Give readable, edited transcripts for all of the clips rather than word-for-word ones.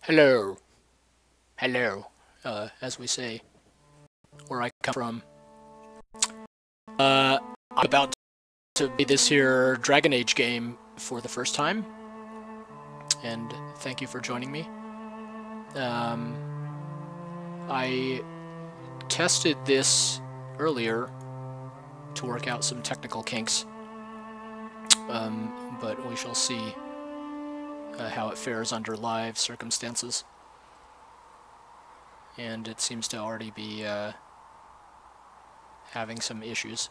Hello. Hello, as we say, where I come from. I'm about to play this here Dragon Age game for the first time, and thank you for joining me. I tested this earlier to work out some technical kinks, but we shall see how it fares under live circumstances. And it seems to already be having some issues.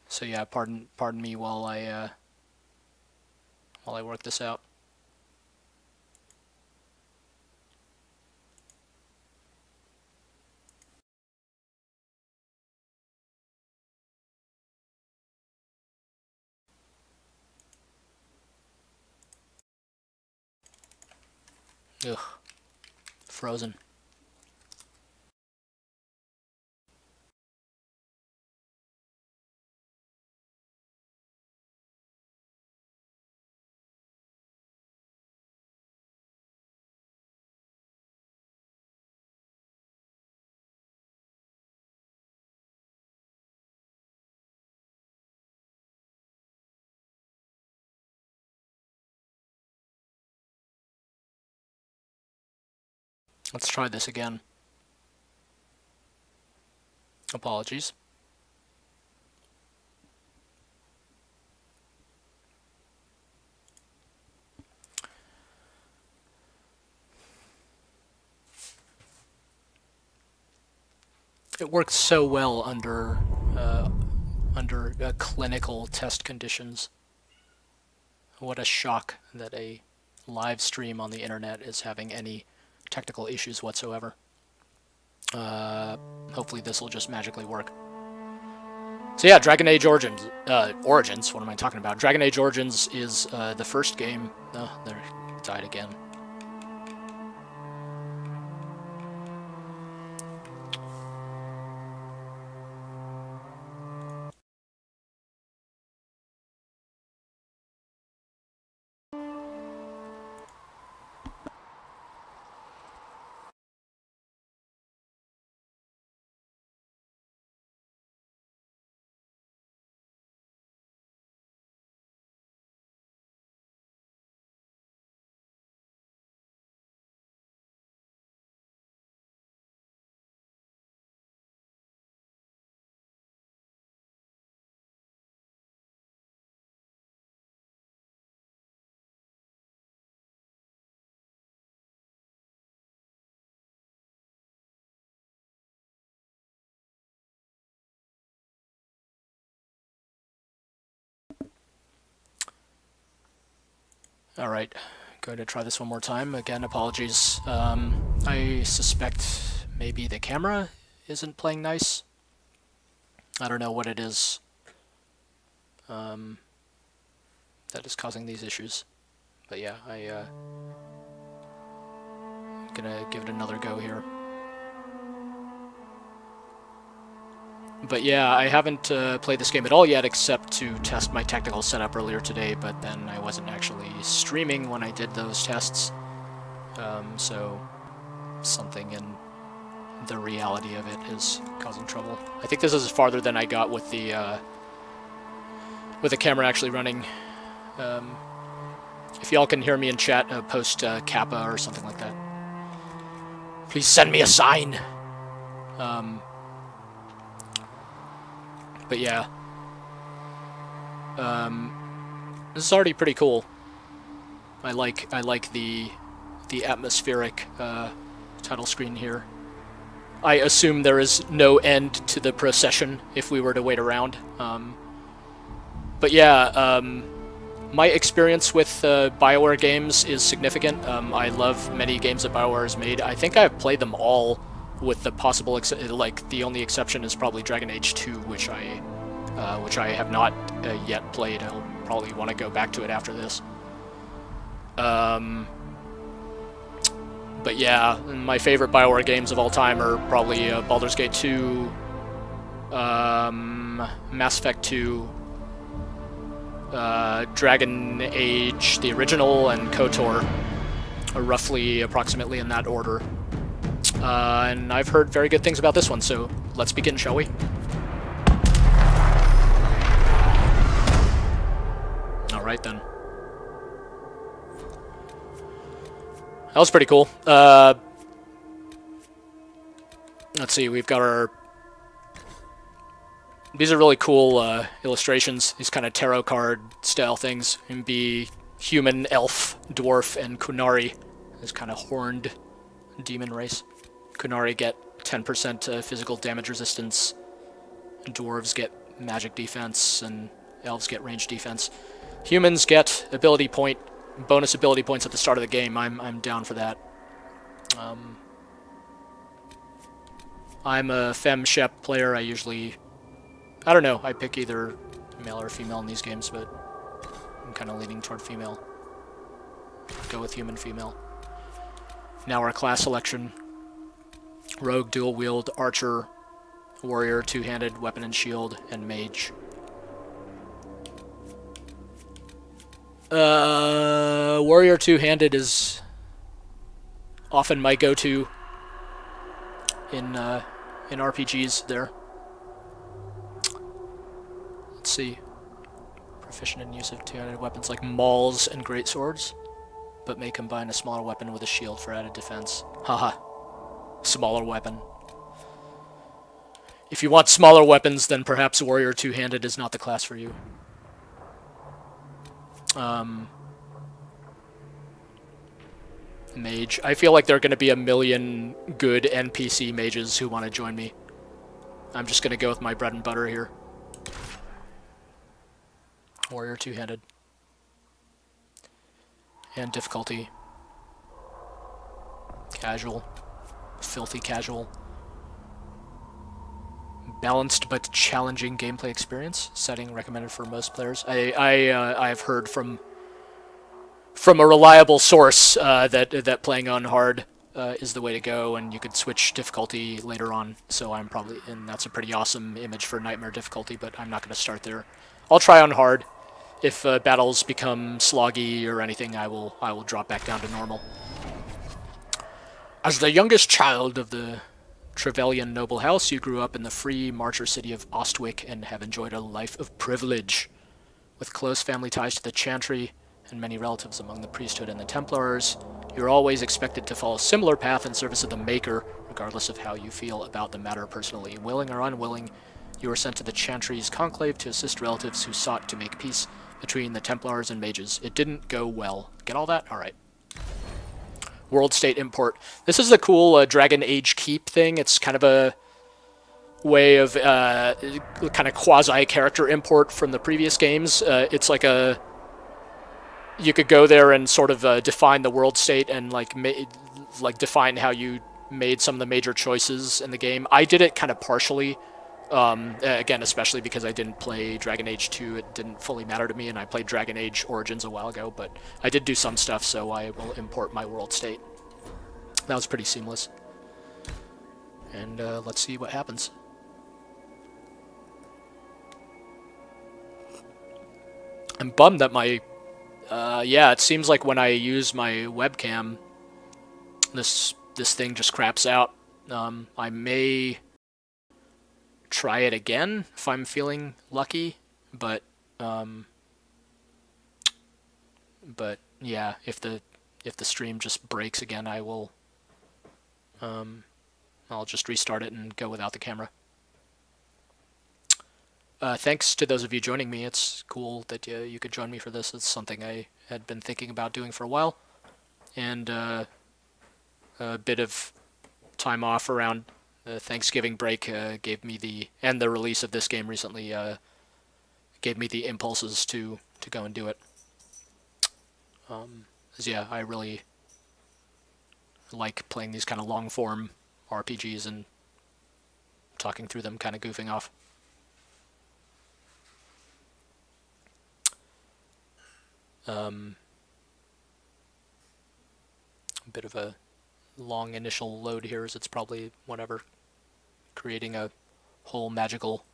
So yeah, pardon me while I work this out. Ugh. Frozen. Let's try this again. Apologies. It works so well under clinical test conditions. What a shock that a live stream on the internet is having any technical issues whatsoever. Hopefully this will just magically work. So yeah, Dragon Age Origins, what am I talking about? Dragon Age Origins is the first game. Oh, there, it died again. Alright, going to try this one more time. Again, apologies. I suspect maybe the camera isn't playing nice. I don't know what it is that is causing these issues. But yeah, I'm gonna give it another go here. But yeah, I haven't played this game at all yet except to test my technical setup earlier today, but then I wasn't actually streaming when I did those tests. So something in the reality of it is causing trouble. I think this is farther than I got with the camera actually running. If y'all can hear me in chat, post Kappa or something like that. Please send me a sign! But yeah, this is already pretty cool. I like the atmospheric title screen here. I assume there is no end to the procession if we were to wait around. But yeah, my experience with BioWare games is significant. I love many games that BioWare has made. I think I've played them all, with the possible the only exception is probably Dragon Age 2, which I have not yet played. I'll probably want to go back to it after this. But yeah, my favorite BioWare games of all time are probably Baldur's Gate 2, Mass Effect 2, Dragon Age, the original, and KOTOR. roughly, approximately in that order. And I've heard very good things about this one, so let's begin, shall we? Alright then. That was pretty cool. Let's see, we've got our... These are really cool illustrations, these kind of tarot card style things. And be human, elf, dwarf, and Kunari. This kind of horned demon race. Kunari get 10% physical damage resistance. Dwarves get magic defense, and elves get range defense. Humans get ability point, bonus ability points at the start of the game. I'm down for that. I'm a fem-shep player. I usually... I don't know, I pick either male or female in these games, but I'm kind of leaning toward female. Go with human, female. Now our class selection. Rogue, dual wield, archer, warrior, two-handed, weapon and shield, and mage. Warrior two-handed is often my go-to in RPGs there. Let's see. Proficient in use of two-handed weapons like mauls and greatswords, but may combine a smaller weapon with a shield for added defense. Haha. Smaller weapon. If you want smaller weapons, then perhaps warrior two-handed is not the class for you. Mage. I feel like there are going to be a million good NPC mages who want to join me. I'm just going to go with my bread and butter here. Warrior two-handed. And difficulty. Casual. Filthy casual. Balanced but challenging gameplay experience. Setting recommended for most players. I've heard from a reliable source that playing on hard is the way to go, and you could switch difficulty later on. So I'm probably, and that's a pretty awesome image for nightmare difficulty, but I'm not going to start there. I'll try on hard. If battles become sloggy or anything, I will drop back down to normal. As the youngest child of the Trevelyan noble house, you grew up in the free marcher city of Ostwick and have enjoyed a life of privilege. With close family ties to the Chantry and many relatives among the priesthood and the Templars, you're always expected to follow a similar path in service of the Maker, regardless of how you feel about the matter personally. Willing or unwilling, you were sent to the Chantry's conclave to assist relatives who sought to make peace between the Templars and mages. It didn't go well. Get all that? Alright. World State Import. This is a cool Dragon Age Keep thing. It's kind of a way of kind of quasi-character import from the previous games. It's like a... You could go there and sort of define the world state and like define how you made some of the major choices in the game. I did it kind of partially. Again, especially because I didn't play Dragon Age 2, it didn't fully matter to me, and I played Dragon Age Origins a while ago, but I did do some stuff, so I will import my world state. That was pretty seamless. And let's see what happens. I'm bummed that my... yeah, it seems like when I use my webcam, this thing just craps out. I may... try it again if I'm feeling lucky, but yeah, if the stream just breaks again, I will I'll just restart it and go without the camera. Thanks to those of you joining me. It's cool that you could join me for this. It's something I had been thinking about doing for a while, and a bit of time off around Thanksgiving break gave me and the release of this game recently gave me the impulses to go and do it. 'Cause yeah, I really like playing these kind of long form RPGs and talking through them, kind of goofing off. A bit of a long initial load here, as it's probably whatever, creating a whole magical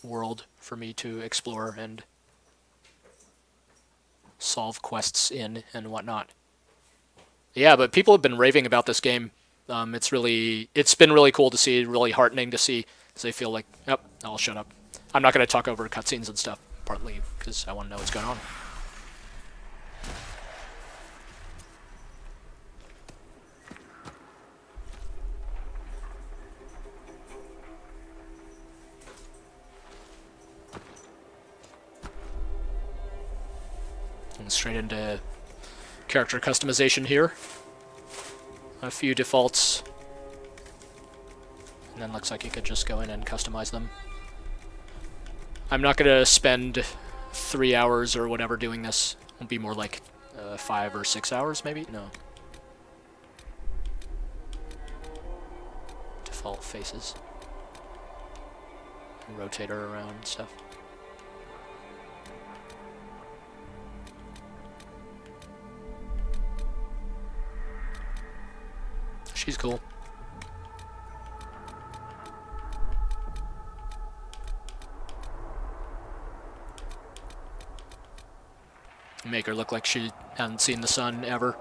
world for me to explore and solve quests in and whatnot. Yeah, but people have been raving about this game. It's been really cool to see, really heartening to see, because they feel like, yep, I'll shut up. I'm not going to talk over cutscenes and stuff, partly because I want to know what's going on. And straight into character customization here. A few defaults. And then looks like you could just go in and customize them. I'm not going to spend 3 hours or whatever doing this. It'll be more like 5 or 6 hours maybe? No. Default faces. Rotate her around and stuff. She's cool. Make her look like she hadn't seen the sun ever.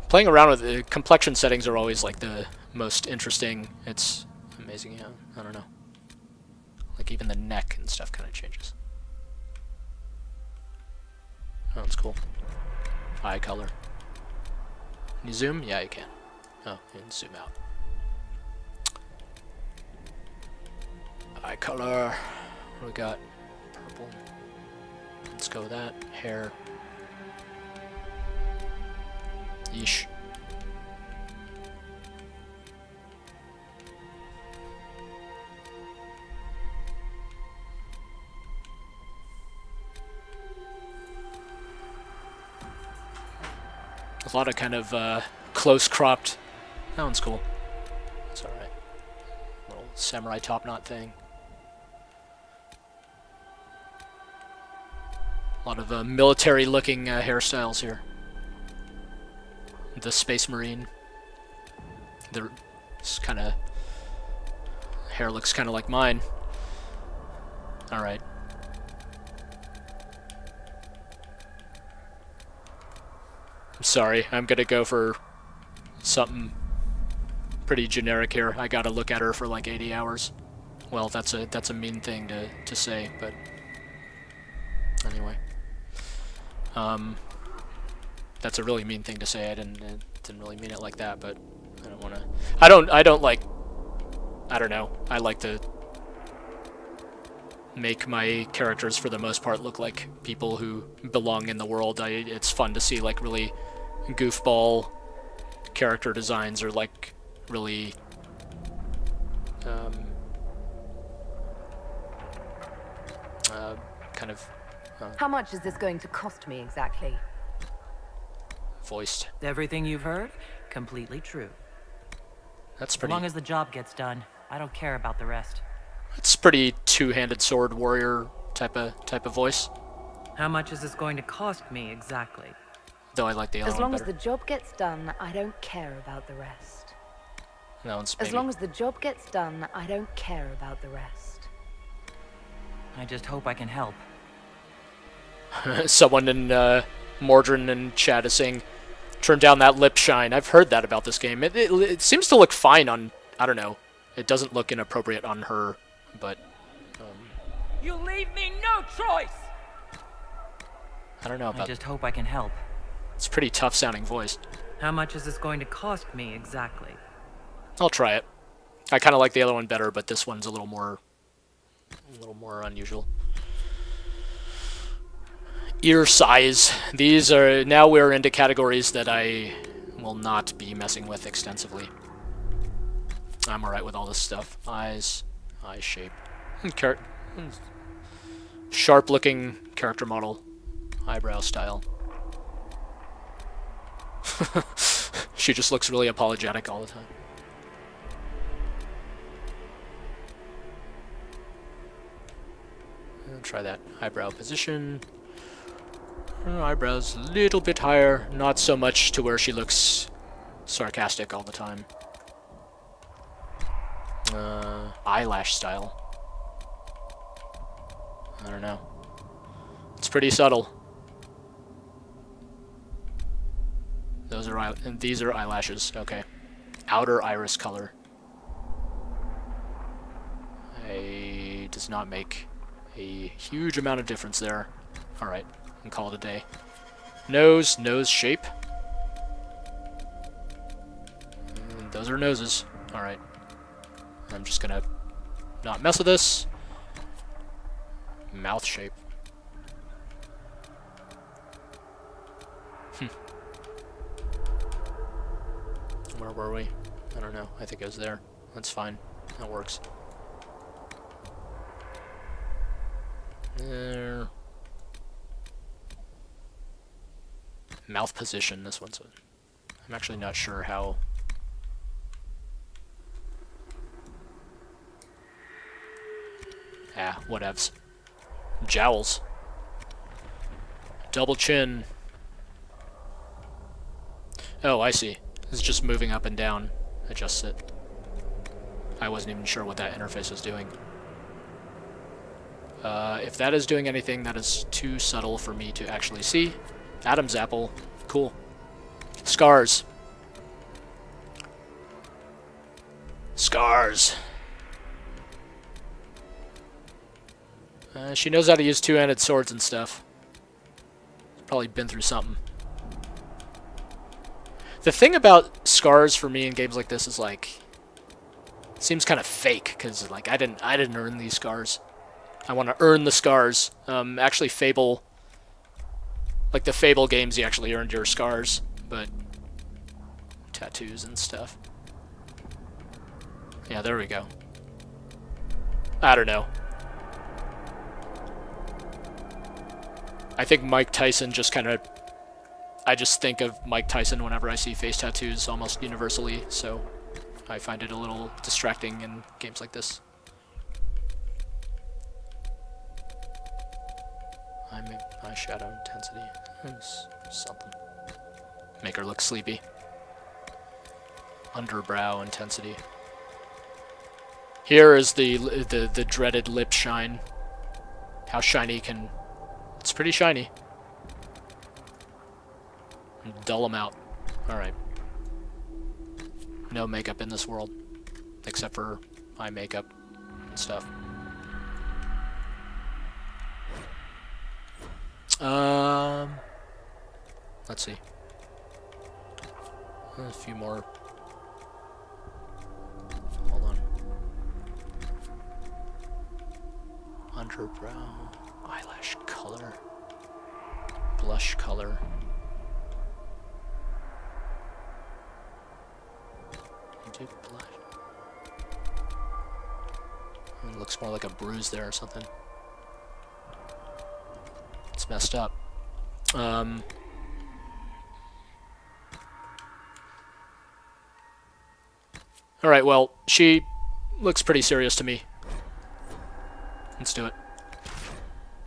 Playing around with the complexion settings are always like the most interesting. It's amazing, yeah. I don't know. Like even the neck and stuff kind of changes. Oh, that's cool. Eye color. Can you zoom? Yeah, you can. Oh, you can zoom out. Eye color. What do we got? Purple. Let's go with that. Hair. Yeesh. A lot of kind of close cropped. That one's cool. It's alright. Little samurai top knot thing. A lot of military looking hairstyles here. The Space Marine. This kind of hair looks kind of like mine. Alright. I'm sorry, I'm gonna go for something pretty generic here. I gotta look at her for like 80 hours. Well, that's a mean thing to say, but anyway. That's a really mean thing to say. I didn't really mean it like that, but I don't want to. I don't like. I don't know. I like to make my characters for the most part look like people who belong in the world. It's fun to see like really goofball character designs or like really kind of How much is this going to cost me exactly? voiced. Everything you've heard, completely true. That's As pretty. long as the job gets done, I don't care about the rest. It's pretty two-handed sword warrior type of voice. How much is this going to cost me exactly? Though I like the other As one long as better. the job gets done, I don't care about the rest. That one's As maybe. long as the job gets done, I don't care about the rest. I just hope I can help. Someone in Mordrin and chat is saying, turn down that lip shine. I've heard that about this game. It seems to look fine on, I don't know. It doesn't look inappropriate on her, but... You leave me no choice! I don't know I about... just hope I can help. It's a pretty tough sounding voice. How much is this going to cost me exactly? I'll try it. I kind of like the other one better, but this one's a little more unusual. Ear size. These are... Now we're into categories that I will not be messing with extensively. I'm alright with all this stuff. Eyes. Eye shape. Sharp looking character model. Eyebrow style. She just looks really apologetic all the time. I'll try that. Eyebrow position. Eyebrows a little bit higher. Not so much to where she looks sarcastic all the time. Eyelash style. I don't know. It's pretty subtle. Those are and these are eyelashes. Okay. Outer iris color. Does not make a huge amount of difference there. Alright, and call it a day. Nose shape. And those are noses. Alright. I'm just gonna not mess with this. Mouth shape. Where were we? I don't know. I think it was there. That's fine. That works. There. Mouth position. This one's. I'm actually not sure how. Ah, whatevs. Jowls. Double chin. Oh, I see. It's just moving up and down. Adjusts it. I wasn't even sure what that interface was doing. If that is doing anything, that is too subtle for me to actually see. Adam's apple. Cool. Scars. Scars. She knows how to use two-handed swords and stuff. Probably been through something. The thing about scars for me in games like this is like, it seems kind of fake because like I didn't earn these scars. I want to earn the scars. Actually, Fable, like the Fable games, you actually earned your scars, but tattoos and stuff. Yeah, there we go. I don't know. I think Mike Tyson just kind of. I just think of Mike Tyson whenever I see face tattoos almost universally, so I find it a little distracting in games like this. My shadow intensity is something. Make her look sleepy. Underbrow intensity. Here is the dreaded lip shine. How shiny can... It's pretty shiny. Dull them out. Alright. No makeup in this world. Except for eye makeup and stuff. Let's see. A few more. Hold on. Underbrow. Eyelash color. Blush color. You did blush. It looks more like a bruise there or something. It's messed up. Alright, well, she looks pretty serious to me. Let's do it.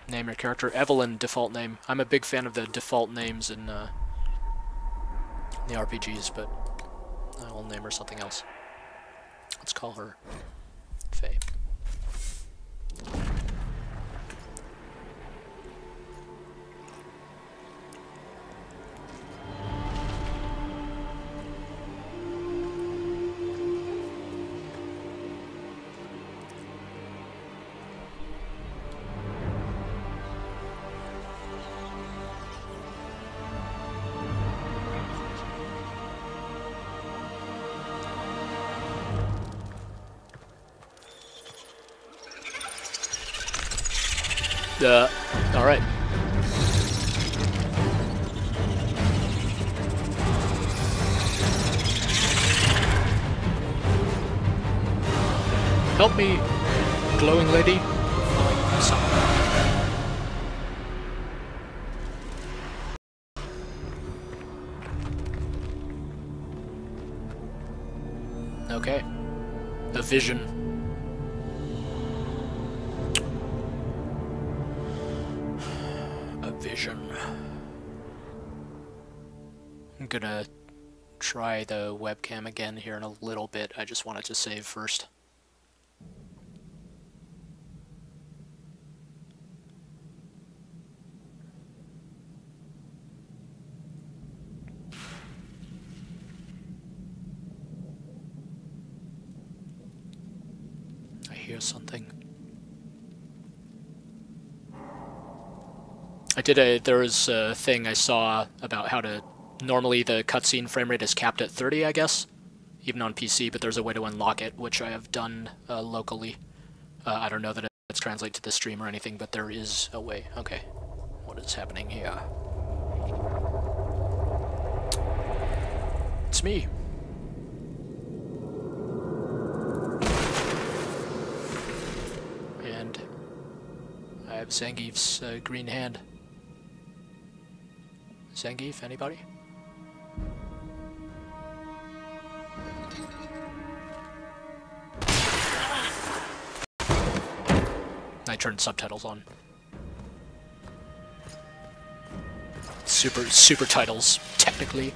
Name your character. Evelyn, default name. I'm a big fan of the default names in the RPGs, but I will name her something else. Let's call her Faye. Alright. Help me, glowing lady. Okay. A vision. I'm gonna try the webcam again here in a little bit. I just wanted to save first. hear something. There was a thing I saw about how to, normally the cutscene frame rate is capped at 30, I guess, even on PC, but there's a way to unlock it, which I have done locally. I don't know that it's translated to the stream or anything, but there is a way. Okay, what is happening here? It's me. And I have Zangief's green hand. Zangief, anybody? I turned subtitles on. Super titles, technically.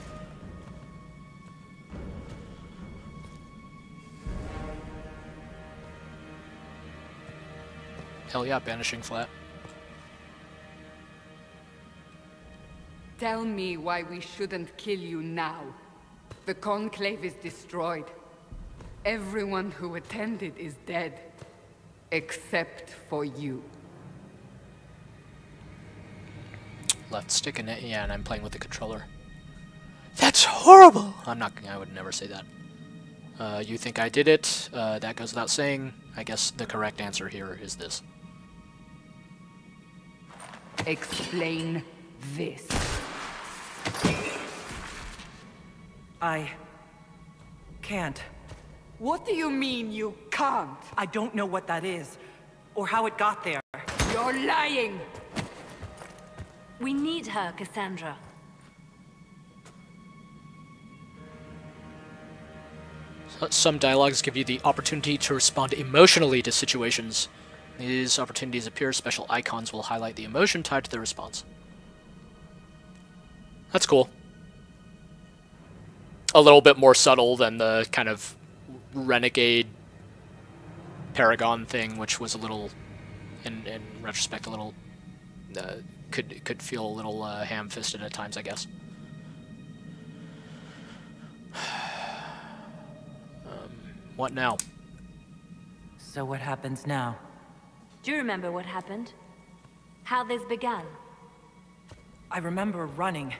Hell yeah, banishing flat. Tell me why we shouldn't kill you now. The Conclave is destroyed. Everyone who attended is dead. Except for you. Left stick in it, yeah, and I'm playing with the controller. That's horrible! I would never say that. You think I did it? That goes without saying. I guess the correct answer here is this. Explain this. I can't. What do you mean you can't? I don't know what that is, or how it got there. You're lying! We need her, Cassandra. Some dialogues give you the opportunity to respond emotionally to situations. These opportunities appear, special icons will highlight the emotion tied to the response. That's cool. A little bit more subtle than the kind of renegade Paragon thing, which was a little, in retrospect, a little, could feel a little ham-fisted at times, I guess. What now? So what happens now? Do you remember what happened? How this began? I remember running.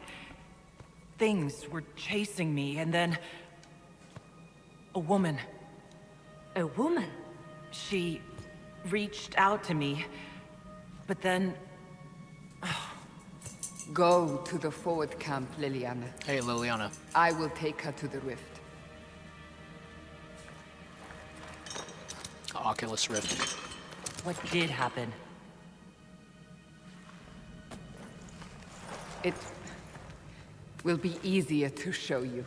Things were chasing me, and then... a woman. A woman? She reached out to me, but then... Go to the forward camp, Liliana. Hey, Liliana. I will take her to the rift. Oculus Rift. What did happen? It will be easier to show you.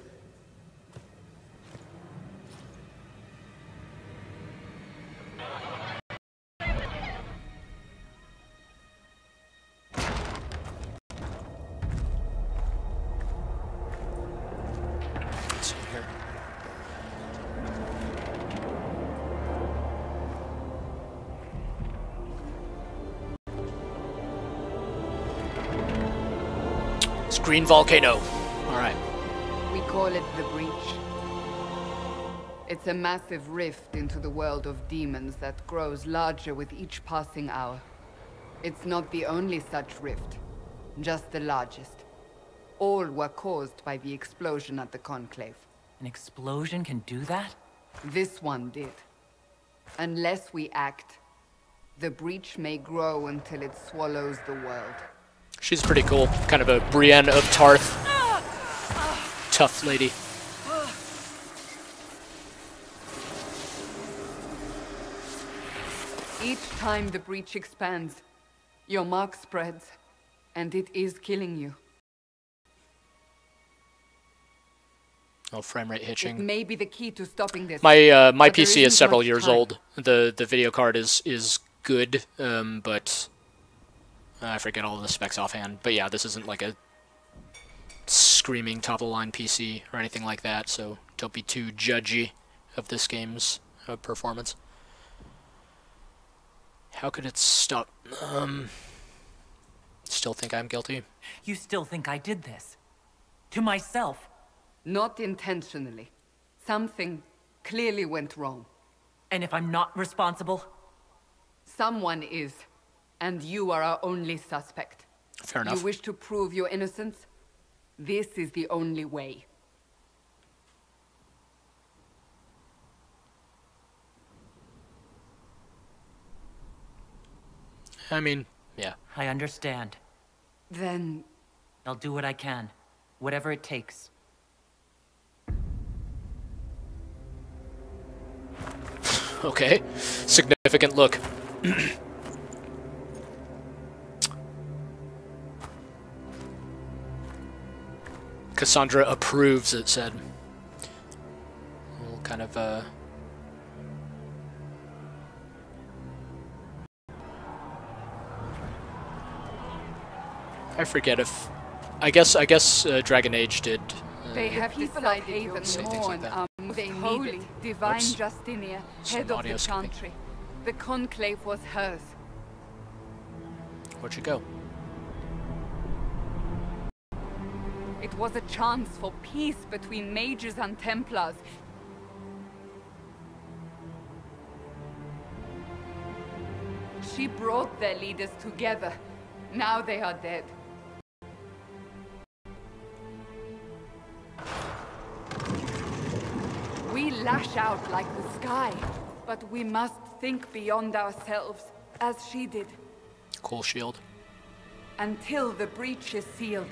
Let's see here. It's Green Volcano. Alright. We call it the Breach. It's a massive rift into the world of demons that grows larger with each passing hour. It's not the only such rift, just the largest. All were caused by the explosion at the Conclave. An explosion can do that? This one did. Unless we act, the Breach may grow until it swallows the world. She's pretty cool. Kind of a Brienne of Tarth. Tough lady. Each time the Breach expands, your mark spreads, and it is killing you. Oh, frame rate hitching. It may be the key to stopping this. My but there PC is isn't several much years time. old. The video card is good, but I forget all the specs offhand. But yeah, this isn't like a screaming top-of-the-line PC or anything like that, so don't be too judgy of this game's performance. How could it stop? Still think I'm guilty? You still think I did this? To myself? Not intentionally. Something clearly went wrong. And if I'm not responsible? Someone is, and you are our only suspect. Fair enough. You wish to prove your innocence? This is the only way. I mean, yeah. I understand. Then... I'll do what I can. Whatever it takes. Okay. Significant look. Cassandra approves, it said. A little kind of, I forget if... I guess Dragon Age did... they have decided even say things more like that. on they holy, divine Oops. Justinia, Some head of audio the skipping. country. The conclave was hers. Where'd you go? It was a chance for peace between mages and Templars. She brought their leaders together. Now they are dead. We lash out like the sky, but we must think beyond ourselves, as she did, Cool shield. until the breach is sealed.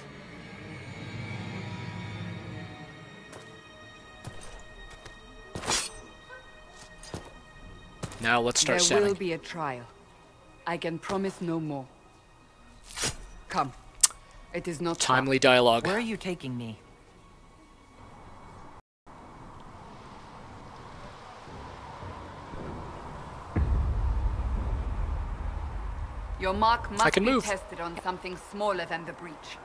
Now let's start There standing. will be a trial. I can promise no more. Come. It is not Timely dialogue. Where are you taking me? Your mark must can be move. tested on something smaller than the breach.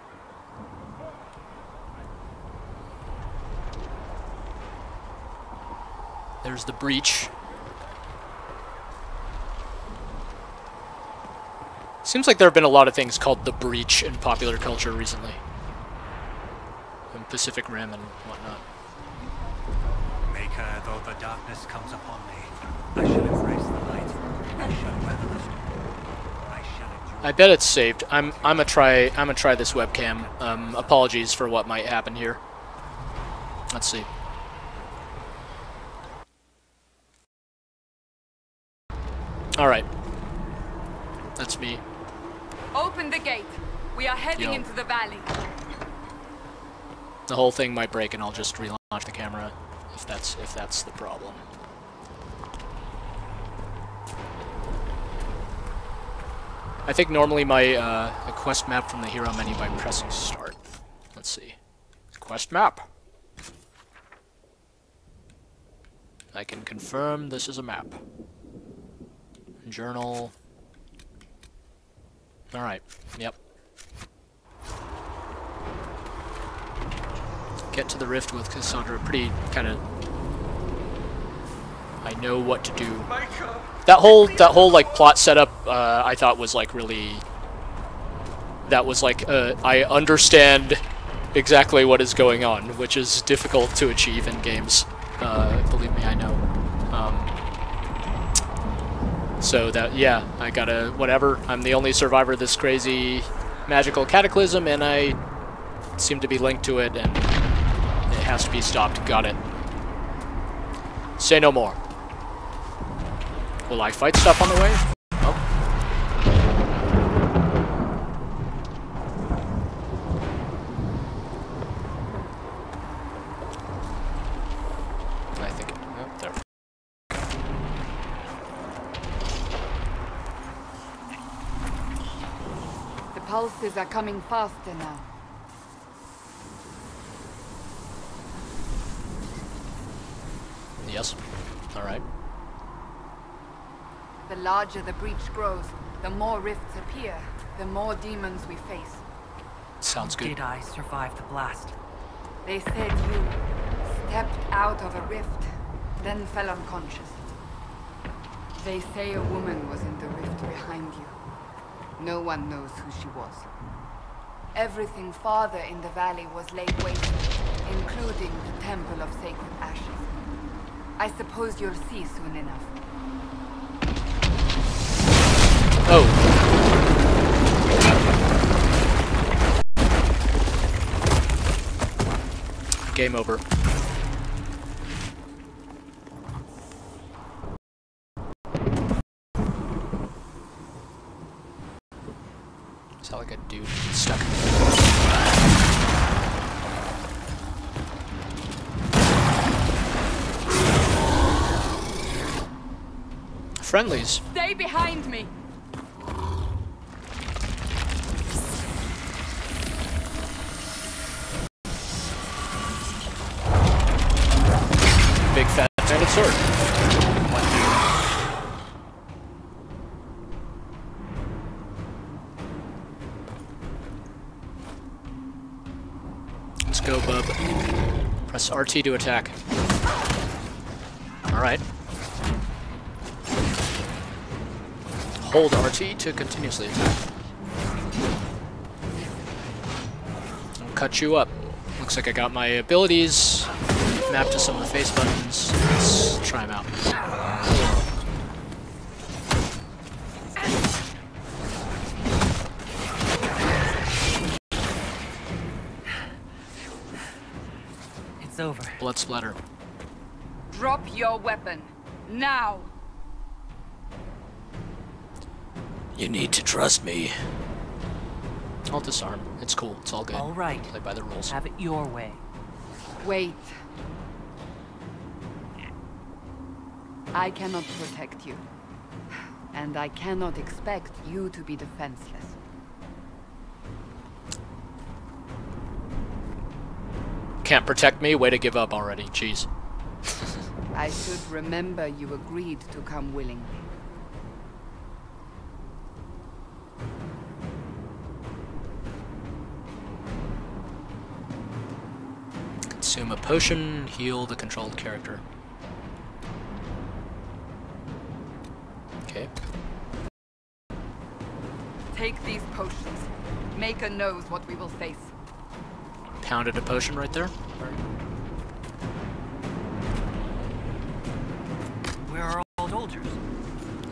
There's the breach. Seems like there have been a lot of things called the breach in popular culture recently. In Pacific Rim and whatnot. Maker, though the darkness comes upon me, I shall embrace the light. I shall weather the storm. I shall endure. I bet it's saved. I'm gonna try this webcam. Apologies for what might happen here. Let's see. All right. That's me. Open the gate. We are heading Yo. into the valley. The whole thing might break, and I'll just relaunch the camera if that's the problem. I think normally my a quest map from the hero menu by pressing start. Let's see. Quest map. I can confirm this is a map. Journal. Alright, yep. Get to the rift with Cassandra. Pretty kind of... I know what to do. That whole like plot setup I thought was like really... That was like, I understand exactly what is going on, which is difficult to achieve in games. Believe me, I know. So that, yeah, I gotta, whatever. I'm the only survivor of this crazy magical cataclysm, and I seem to be linked to it, and it has to be stopped. Got it. Say no more. Will I fight stuff on the way? Oh. I think, oh, there. The pulses are coming faster now. Yes. Alright. The larger the breach grows, the more rifts appear, the more demons we face. Sounds good. Did I survive the blast? They said you stepped out of a rift, then fell unconscious. They say a woman was in the rift behind you. No one knows who she was. Everything farther in the valley was laid waste, including the Temple of Sacred Ashes. I suppose you'll see soon enough. Oh. Game over. Sound like a dude stuck. Friendlies. Stay behind me. Big fat handed sword. Let's go, bub. Press RT to attack. Alright. Hold RT to continuously attack. I'll cut you up. Looks like I got my abilities mapped to some of the face buttons. Let's try them out. It's over. Blood splatter. Drop your weapon. Now! You need to trust me. I'll disarm. It's cool. It's all good. All right. Play by the rules. Have it your way. Wait. I cannot protect you. And I cannot expect you to be defenseless. Can't protect me? Way to give up already. Jeez. I should remember you agreed to come willingly. Consume a potion, heal the controlled character. Okay. Take these potions. Maker knows what we will face. Pounded a potion right there. Where are all soldiers?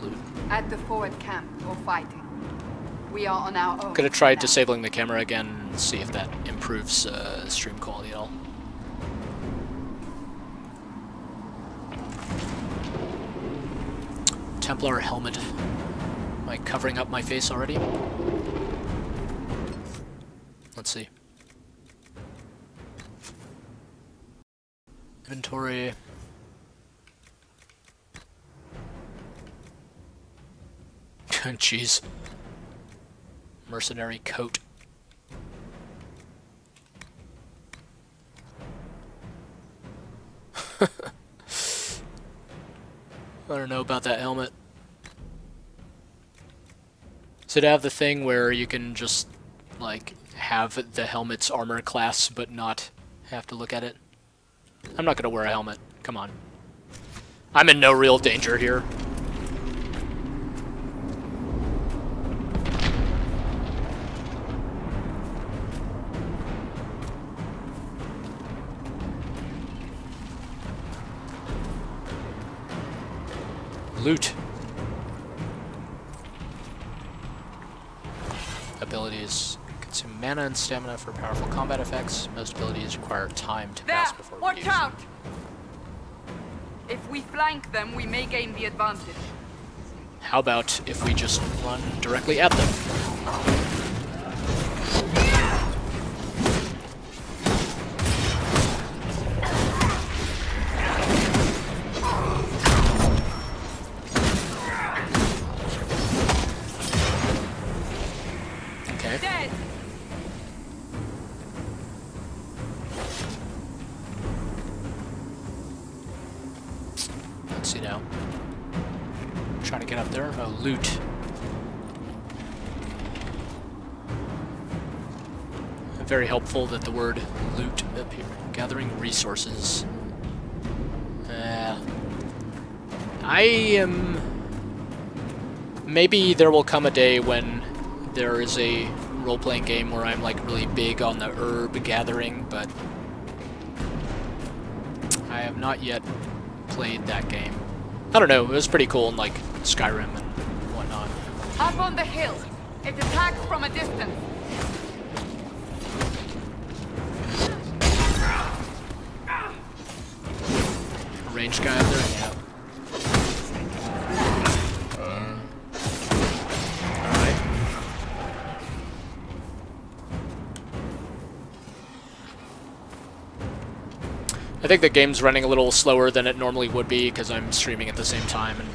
Loot. At the forward camp, or fighting. We are on our own. Could have tried now. disabling the camera again and see if that improves stream quality at all. Templar helmet. Am I covering up my face already? Let's see. Inventory. Jeez. Mercenary coat. I don't know about that helmet. Does it have the thing where you can just, like, have the helmet's armor class but not have to look at it? I'm not gonna wear a helmet. Come on. I'm in no real danger here. Loot. Abilities. Consume mana and stamina for powerful combat effects. Most abilities require time to pass before Watch use. out! If we flank them, we may gain the advantage. How about if we just run directly at them? Okay. Dead! Let's see now. Trying to get up there. Oh, loot. Very helpful that the word loot appears. Gathering resources. I am... Maybe there will come a day when there is a role-playing game where I'm like really big on the herb gathering, but I have not yet played that game. I don't know, it was pretty cool in like Skyrim and whatnot. Up on the hill. It attacks from a distance. A ranged guy up there? Yeah. Alright. I think the game's running a little slower than it normally would be because I'm streaming at the same time, and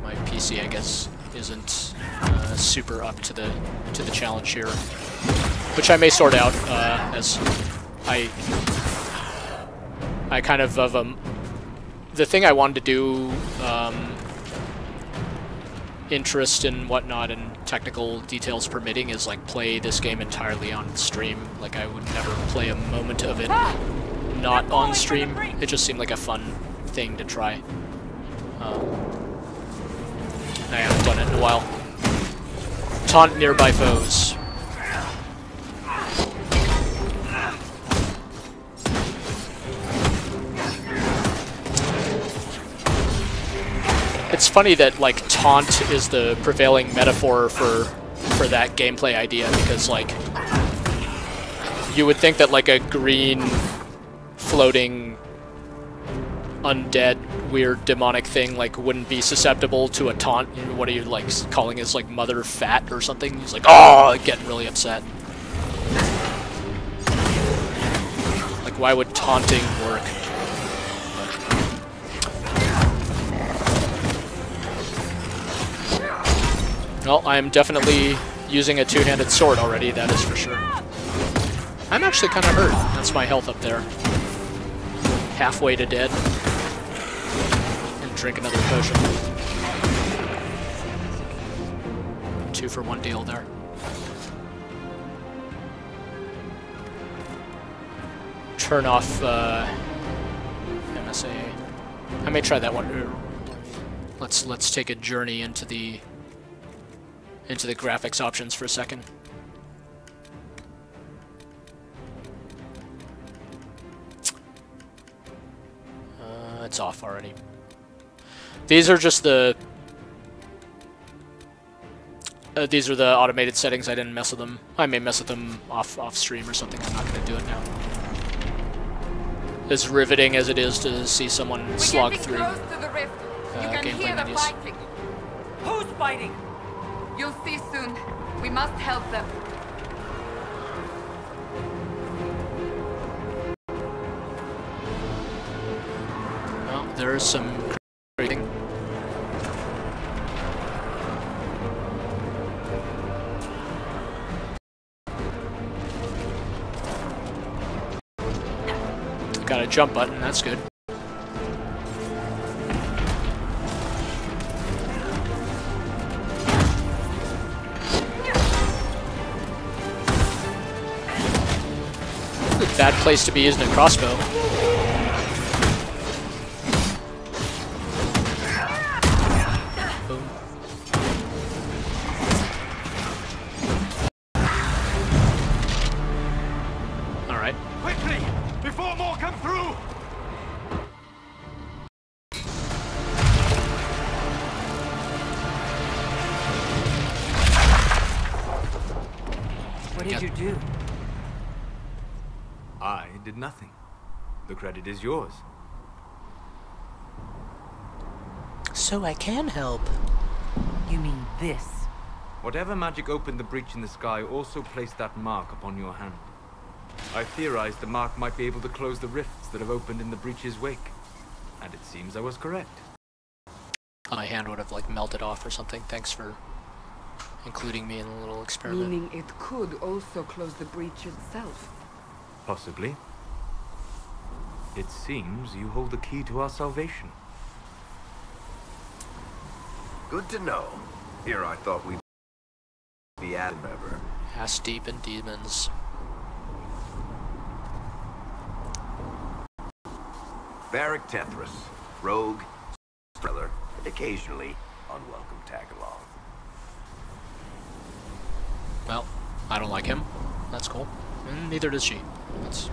my PC, I guess, isn't super up to the challenge here, which I may sort out as I kind of the thing I wanted to do, interest and whatnot and technical details permitting, is like play this game entirely on stream. Like I would never play a moment of it not on stream. It just seemed like a fun thing to try. I haven't done it in a while. Taunt nearby foes. It's funny that like taunt is the prevailing metaphor for that gameplay idea, because like you would think that like a green floating undead weird demonic thing like wouldn't be susceptible to a taunt. What are you like calling his like mother fat or something? He's like, oh, getting really upset. Like why would taunting work? Well, I'm definitely using a two-handed sword already, that is for sure. I'm actually kind of hurt. That's my health up there. Halfway to dead. And drink another potion. 2 for 1 deal there. Turn off MSA. I may try that one. Let's take a journey into the graphics options for a second. It's off already. These are just the these are the automated settings. I didn't mess with them. I may mess with them off stream or something. I'm not going to do it now. As riveting as it is to see someone slog through gameplay menus. Who's fighting? You'll see soon. We must help them. Well, there's some rating. Got a jump button, that's good. Bad place to be using a crossbow. Boom. All right. Quickly, before more come through. What did you do? I did nothing. The credit is yours. So I can help. You mean this? Whatever magic opened the breach in the sky also placed that mark upon your hand. I theorized the mark might be able to close the rifts that have opened in the breach's wake. And it seems I was correct. My hand would have like melted off or something. Thanks for including me in a little experiment. Meaning it could also close the breach itself. Possibly. It seems you hold the key to our salvation. Good to know. Here I thought we'd be at ever. Ass deep in demons. Varric Tethras, rogue, thriller, and occasionally unwelcome tag-along. Well, I don't like him. That's cool. And neither does she. That's...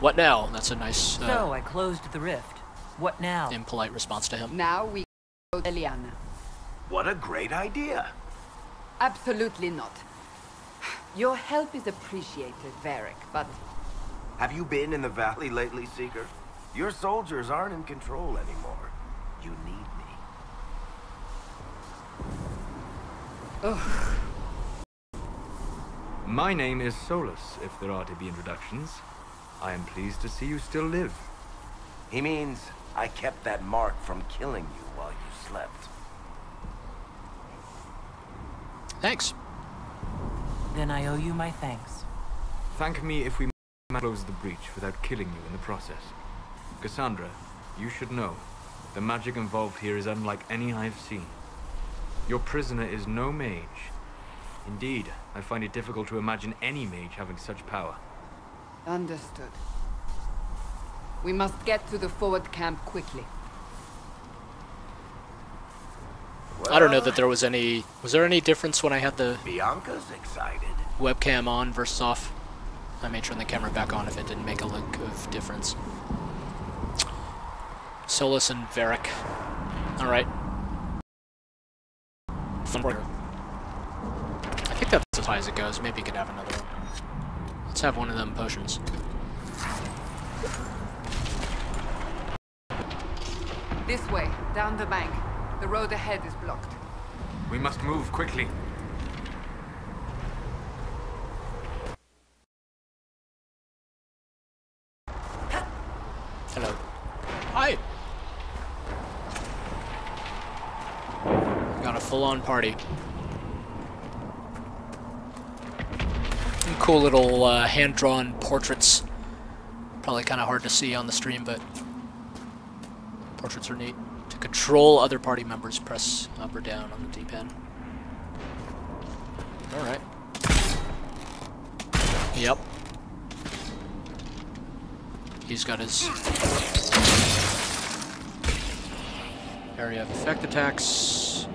What now? That's a nice, So I closed the rift. What now? impolite response to him. Now we go to Eliana. What a great idea. Absolutely not. Your help is appreciated, Varric, but Have you been in the valley lately, Seeker? Your soldiers aren't in control anymore. You need me. ugh. My name is Solus, if there are to be introductions. I am pleased to see you still live. He means I kept that mark from killing you while you slept. Thanks. Then I owe you my thanks. Thank me if we close the breach without killing you in the process. Cassandra, you should know, the magic involved here is unlike any I've seen. Your prisoner is no mage. Indeed, I find it difficult to imagine any mage having such power. Understood. We must get to the forward camp quickly. I don't know that there was any... Was there any difference when I had the Bianca's excited. webcam on versus off? I may turn the camera back on if it didn't make a lick of difference. Solus and Varric. Alright. I think that's as high as it goes. Maybe you could have another one. Let's have one of them potions. This way, down the bank. The road ahead is blocked. We must move quickly. Hello. Hi! Got a full-on party. Some cool little hand-drawn portraits. Probably kind of hard to see on the stream, but portraits are neat. To control other party members, press up or down on the D-pad. Alright. Yep. He's got his area of effect attacks.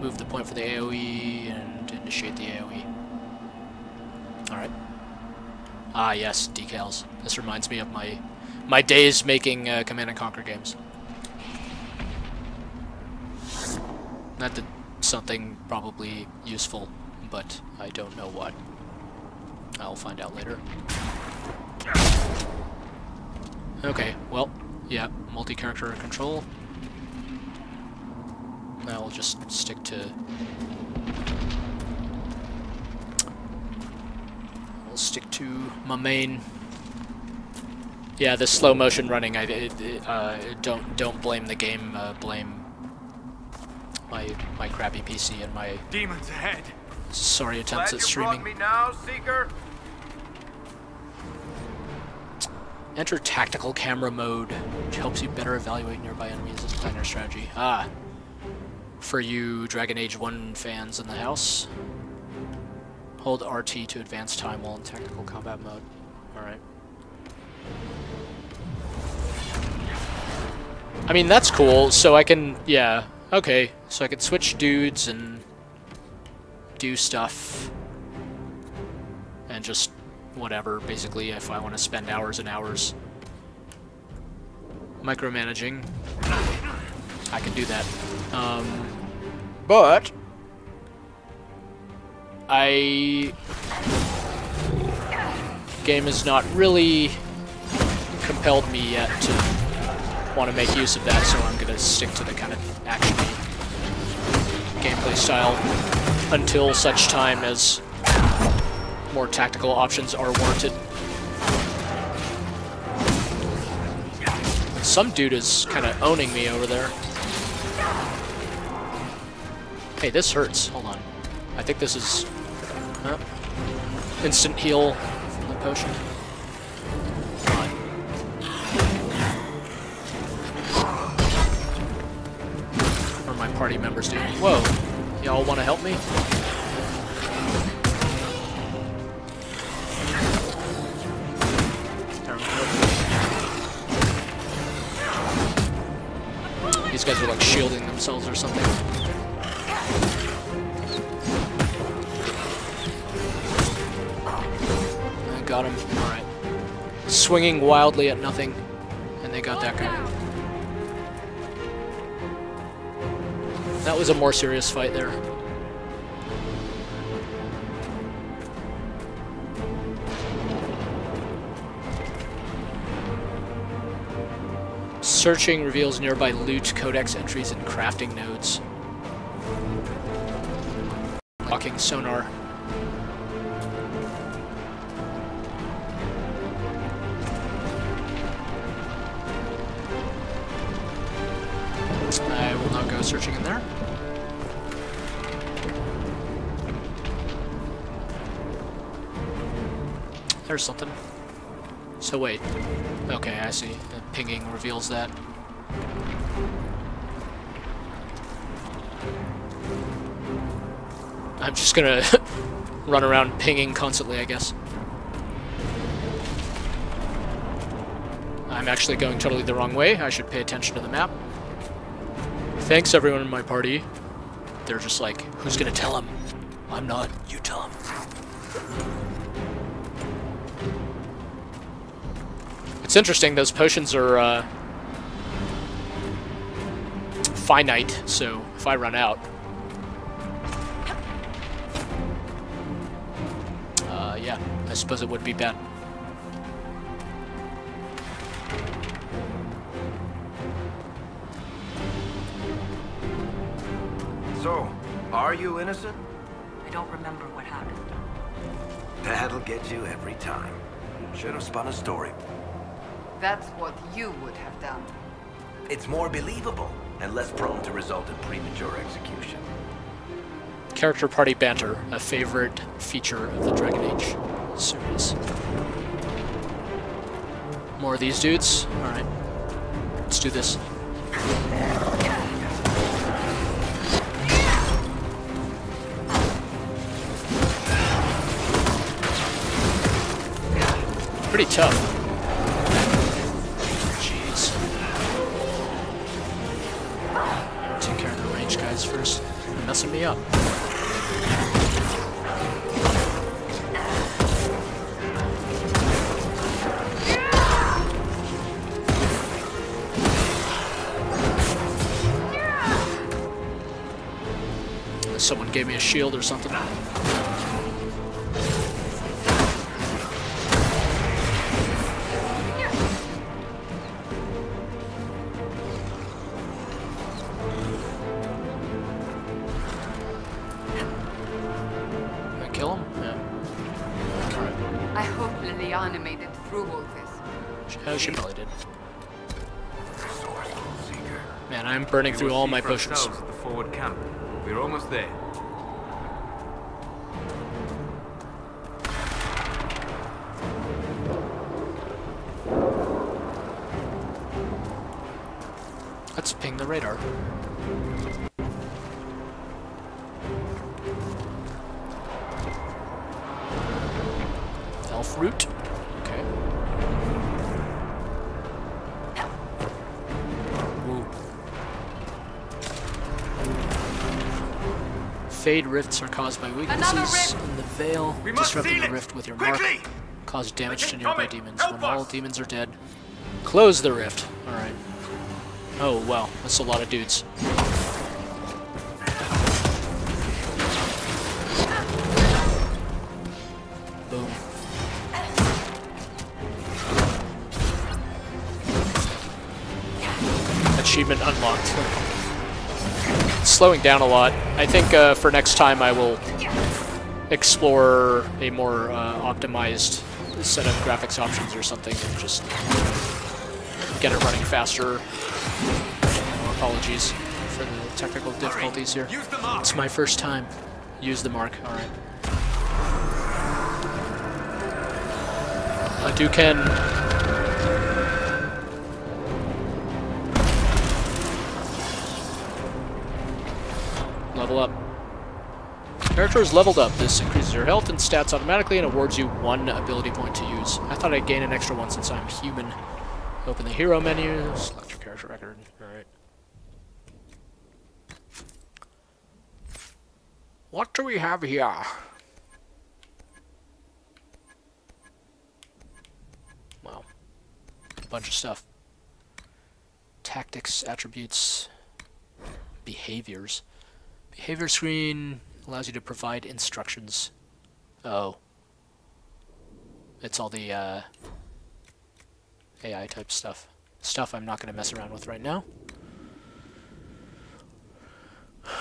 Move the point for the AoE and initiate the AoE. Alright. Ah yes, decals. This reminds me of my days making Command & Conquer games. That did something probably useful, but I don't know what. I'll find out later. Okay, well, yeah, multi-character control. Now we'll just stick to... We'll stick to my main... Yeah, the slow motion running, don't blame the game, blame my crappy PC and my Demons ahead! sorry attempts at streaming. Me now, Seeker? Enter tactical camera mode, which helps you better evaluate nearby enemies and plan your strategy. Ah, for you Dragon Age 1 fans in the house, hold RT to advance time while in tactical combat mode. Alright. I mean, that's cool, so I can, yeah, okay, so I can switch dudes and do stuff, and just whatever, basically, if I want to spend hours and hours micromanaging, I can do that. But game has not really compelled me yet to want to make use of that, so I'm going to stick to the kind of action-y gameplay style until such time as more tactical options are warranted. Some dude is kind of owning me over there. Hey, this hurts. Hold on. I think this is... instant heal from the potion. Come on. What are my party members doing? Whoa. Y'all want to help me? These guys are like shielding themselves or something. I got him. Alright. swinging wildly at nothing, and they got that guy. That was a more serious fight there. Searching reveals nearby loot, codex entries, and crafting nodes. Locking sonar. I will not go searching in there. There's something. So wait. Okay, I see. The pinging reveals that. I'm just gonna run around pinging constantly, I guess. I'm actually going totally the wrong way. I should pay attention to the map. Thanks everyone in my party. They're just like, who's gonna tell him? I'm not. You tell him. It's interesting, those potions are finite, so if I run out... yeah, I suppose it would be bad. So, are you innocent? I don't remember what happened. That'll get you every time. Should have spun a story. That's what you would have done. It's more believable and less prone to result in premature execution. Character party banter, a favorite feature of the Dragon Age series. More of these dudes? Alright. Let's do this. Pretty tough. Jeez. Take care of the range guys first. They're messing me up. Someone gave me a shield or something. She probably did. Man, I'm burning through all my potions. At the forward camp. We're almost there. Let's ping the radar. Elf root. Okay. Fade rifts are caused by weaknesses in the veil. Disrupting the rift with your mark. Cause damage to nearby demons. When all demons are dead, close the rift. Alright. Oh, wow. That's a lot of dudes. Boom. Achievement unlocked. Slowing down a lot. I think for next time I will explore a more optimized set of graphics options or something and just get it running faster. Apologies for the technical difficulties here. It's my first time. Use the mark. Alright. Hadouken. Level up. Character is leveled up. This increases your health and stats automatically and awards you 1 ability point to use. I thought I'd gain an extra one since I'm human. Open the hero menu, select your character record. Alright. What do we have here? Wow. bunch of stuff. Tactics, attributes, behaviors. Behavior screen allows you to provide instructions. Oh. It's all the AI type stuff. Stuff I'm not going to mess around with right now.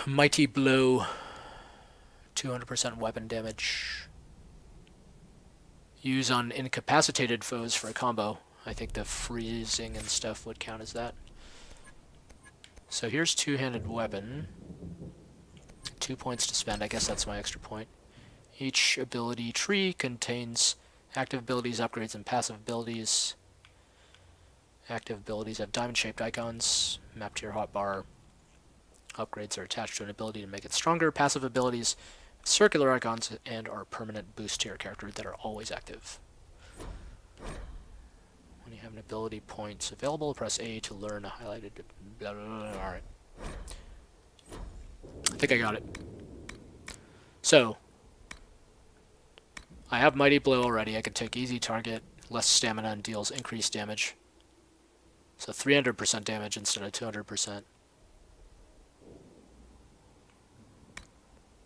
Mighty Blow. 200% weapon damage. Use on incapacitated foes for a combo. I think the freezing and stuff would count as that. So here's two-handed weapon. 2 points to spend. I guess that's my extra point. Each ability tree contains active abilities, upgrades, and passive abilities. Active abilities have diamond-shaped icons mapped to your hotbar. Upgrades are attached to an ability to make it stronger. Passive abilities have circular icons and are permanent boost to your character that are always active. When you have an ability points available, press A to learn a highlighted... Blah, blah, blah, blah. Alright. I think I got it. So, I have Mighty Blow already. I can take easy target, less stamina, and deals increased damage. So 300% damage instead of 200%.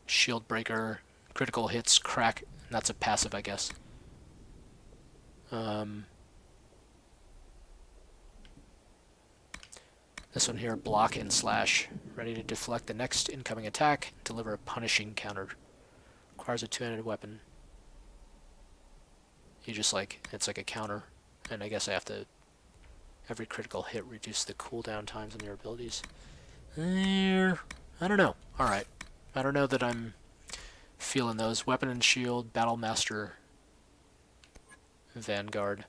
Shield Breaker, critical hits, crack. That's a passive, I guess. This one here, block and slash. Ready to deflect the next incoming attack. Deliver a punishing counter. Requires a two-handed weapon. You just like, it's like a counter. And I guess I have to, every critical hit, reduce the cooldown times on your abilities. I don't know. Alright. I don't know that I'm feeling those. Weapon and shield, Battle Master, Vanguard.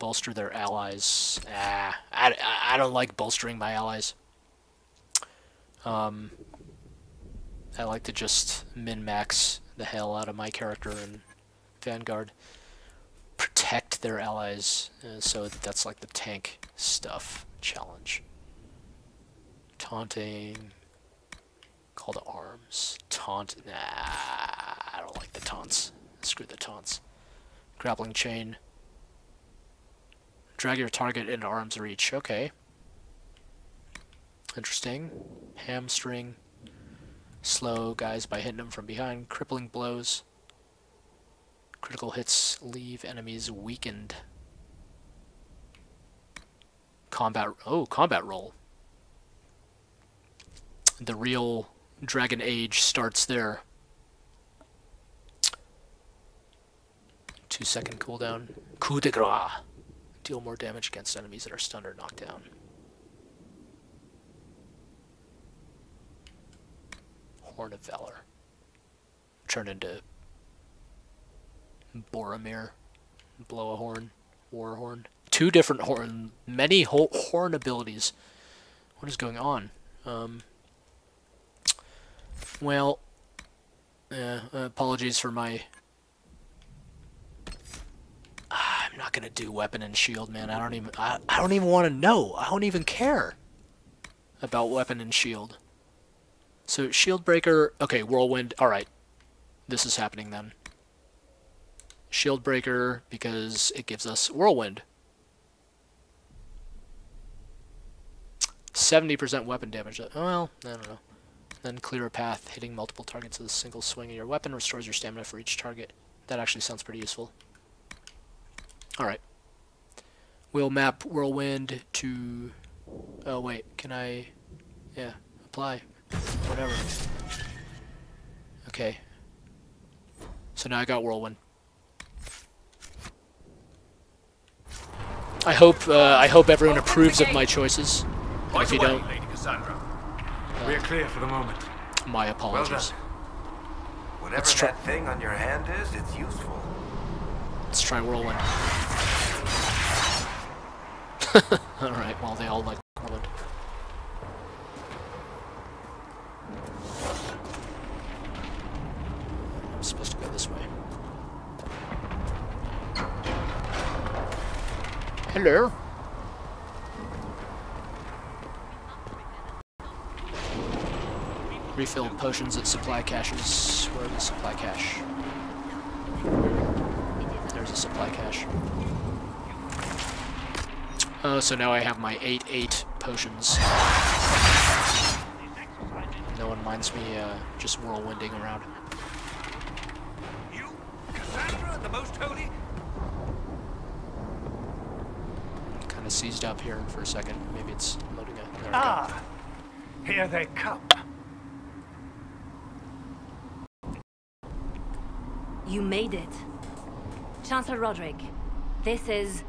Bolster their allies. I don't like bolstering my allies. I like to just min-max the hell out of my character in Vanguard. Protect their allies, so that's like the tank stuff challenge. Taunting. Call to arms. Taunt. Nah, I don't like the taunts. Screw the taunts. Grappling chain. Drag your target into arm's reach. Okay. Interesting. Hamstring. Slow guys by hitting them from behind. Crippling blows. Critical hits leave enemies weakened. Combat. Oh, combat roll. The real Dragon Age starts there. 2-second cooldown. Coup de grace. Deal more damage against enemies that are stunned or knocked down. Horn of Valor. Turn into Boromir. Blow a horn. War horn. 2 different horn. Many horn abilities. What is going on? Well, apologies for my... I'm not gonna do weapon and shield, man. I don't even want to know. I don't even care about weapon and shield. So shield breaker. Okay, whirlwind. All right, this is happening then. Shield breaker because it gives us whirlwind. 70% weapon damage. Well, I don't know. Then clear a path, hitting multiple targets with a single swing of your weapon restores your stamina for each target. That actually sounds pretty useful. Alright. We'll map whirlwind to... Oh wait, can I... Yeah, apply. Whatever. Okay. So now I got whirlwind. I hope everyone approves of my choices. And if you don't... Lady Cassandra. We're clear for the moment. My apologies. Well done. Whatever that thing on your hand is, it's useful. Let's try whirlwind. Alright, well, they all like whirlwind. I'm supposed to go this way. Hello. Refill potions at supply caches. Where are the supply cache? much. Oh, so now I have my 8/8 potions. No one minds me just whirlwinding around. You, Cassandra, the most holy? Kind of seized up here for a second. Maybe it's loading it. There we Ah, here they come. You made it. Chancellor Roderick, this is...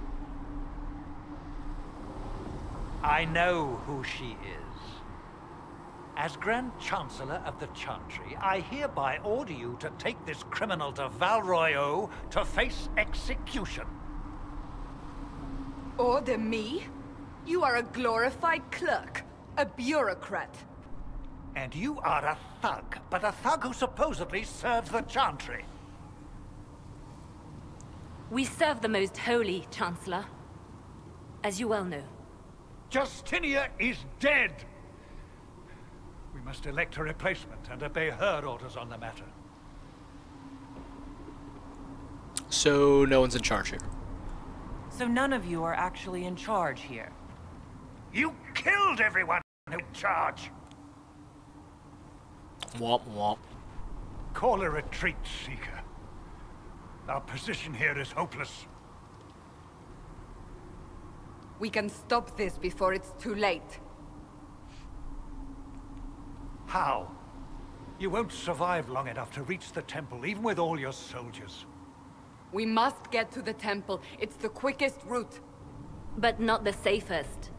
I know who she is. As Grand Chancellor of the Chantry, I hereby order you to take this criminal to Val Royeaux to face execution. Order me? You are a glorified clerk, a bureaucrat. And you are a thug, but a thug who supposedly serves the Chantry. We serve the most holy, Chancellor. As you well know. Justinia is dead! We must elect a replacement and obey her orders on the matter. So no one's in charge here. So none of you are actually in charge here. You killed everyone in charge! Womp womp. Call a retreat, Seeker. Our position here is hopeless. We can stop this before it's too late. How? You won't survive long enough to reach the temple, even with all your soldiers. We must get to the temple. It's the quickest route. But not the safest.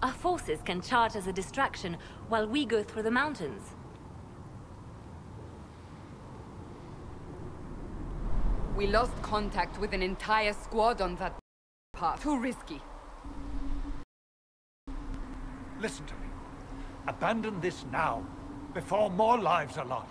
Our forces can charge as a distraction while we go through the mountains. We lost contact with an entire squad on that path. Too risky. Listen to me. Abandon this now, before more lives are lost.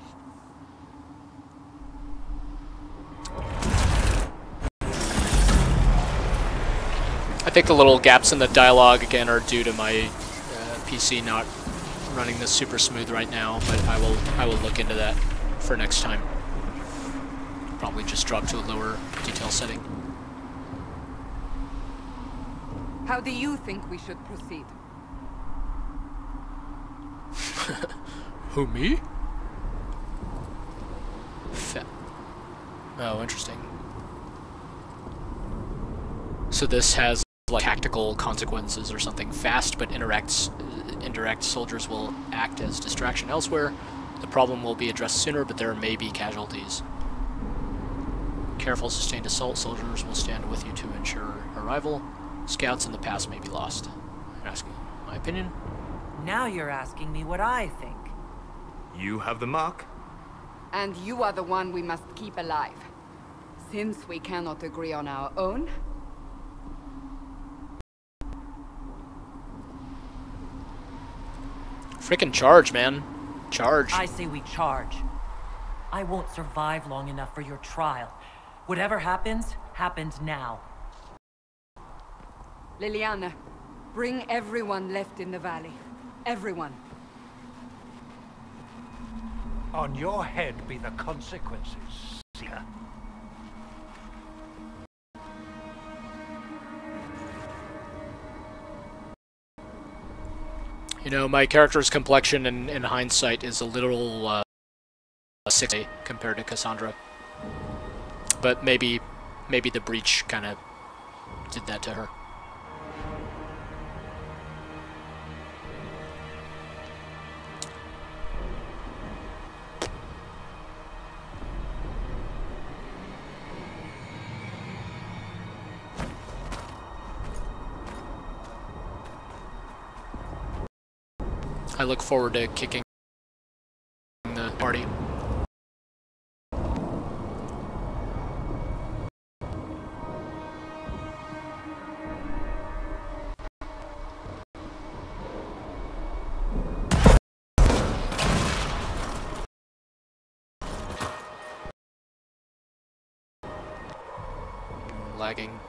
I think the little gaps in the dialogue again are due to my PC not running this super smooth right now, but I will look into that for next time. Probably just drop to a lower detail setting. How do you think we should proceed? Who, me? Oh, interesting. So this has like tactical consequences or something. Fast but indirect soldiers will act as distraction elsewhere. The problem will be addressed sooner, but there may be casualties. Careful sustained assault soldiers will stand with you to ensure arrival. Scouts in the past may be lost. You're asking my opinion? Now you're asking me what I think. You have the mark. And you are the one we must keep alive. Since we cannot agree on our own... Frickin' charge, man. Charge. I say we charge. I won't survive long enough for your trial. Whatever happens, happens now. Liliana, bring everyone left in the valley. Everyone. On your head be the consequences, Seeker. You know, my character's complexion in hindsight is a little 6A compared to Cassandra. But maybe the breach kind of did that to her. I look forward to kicking the party. Lagging.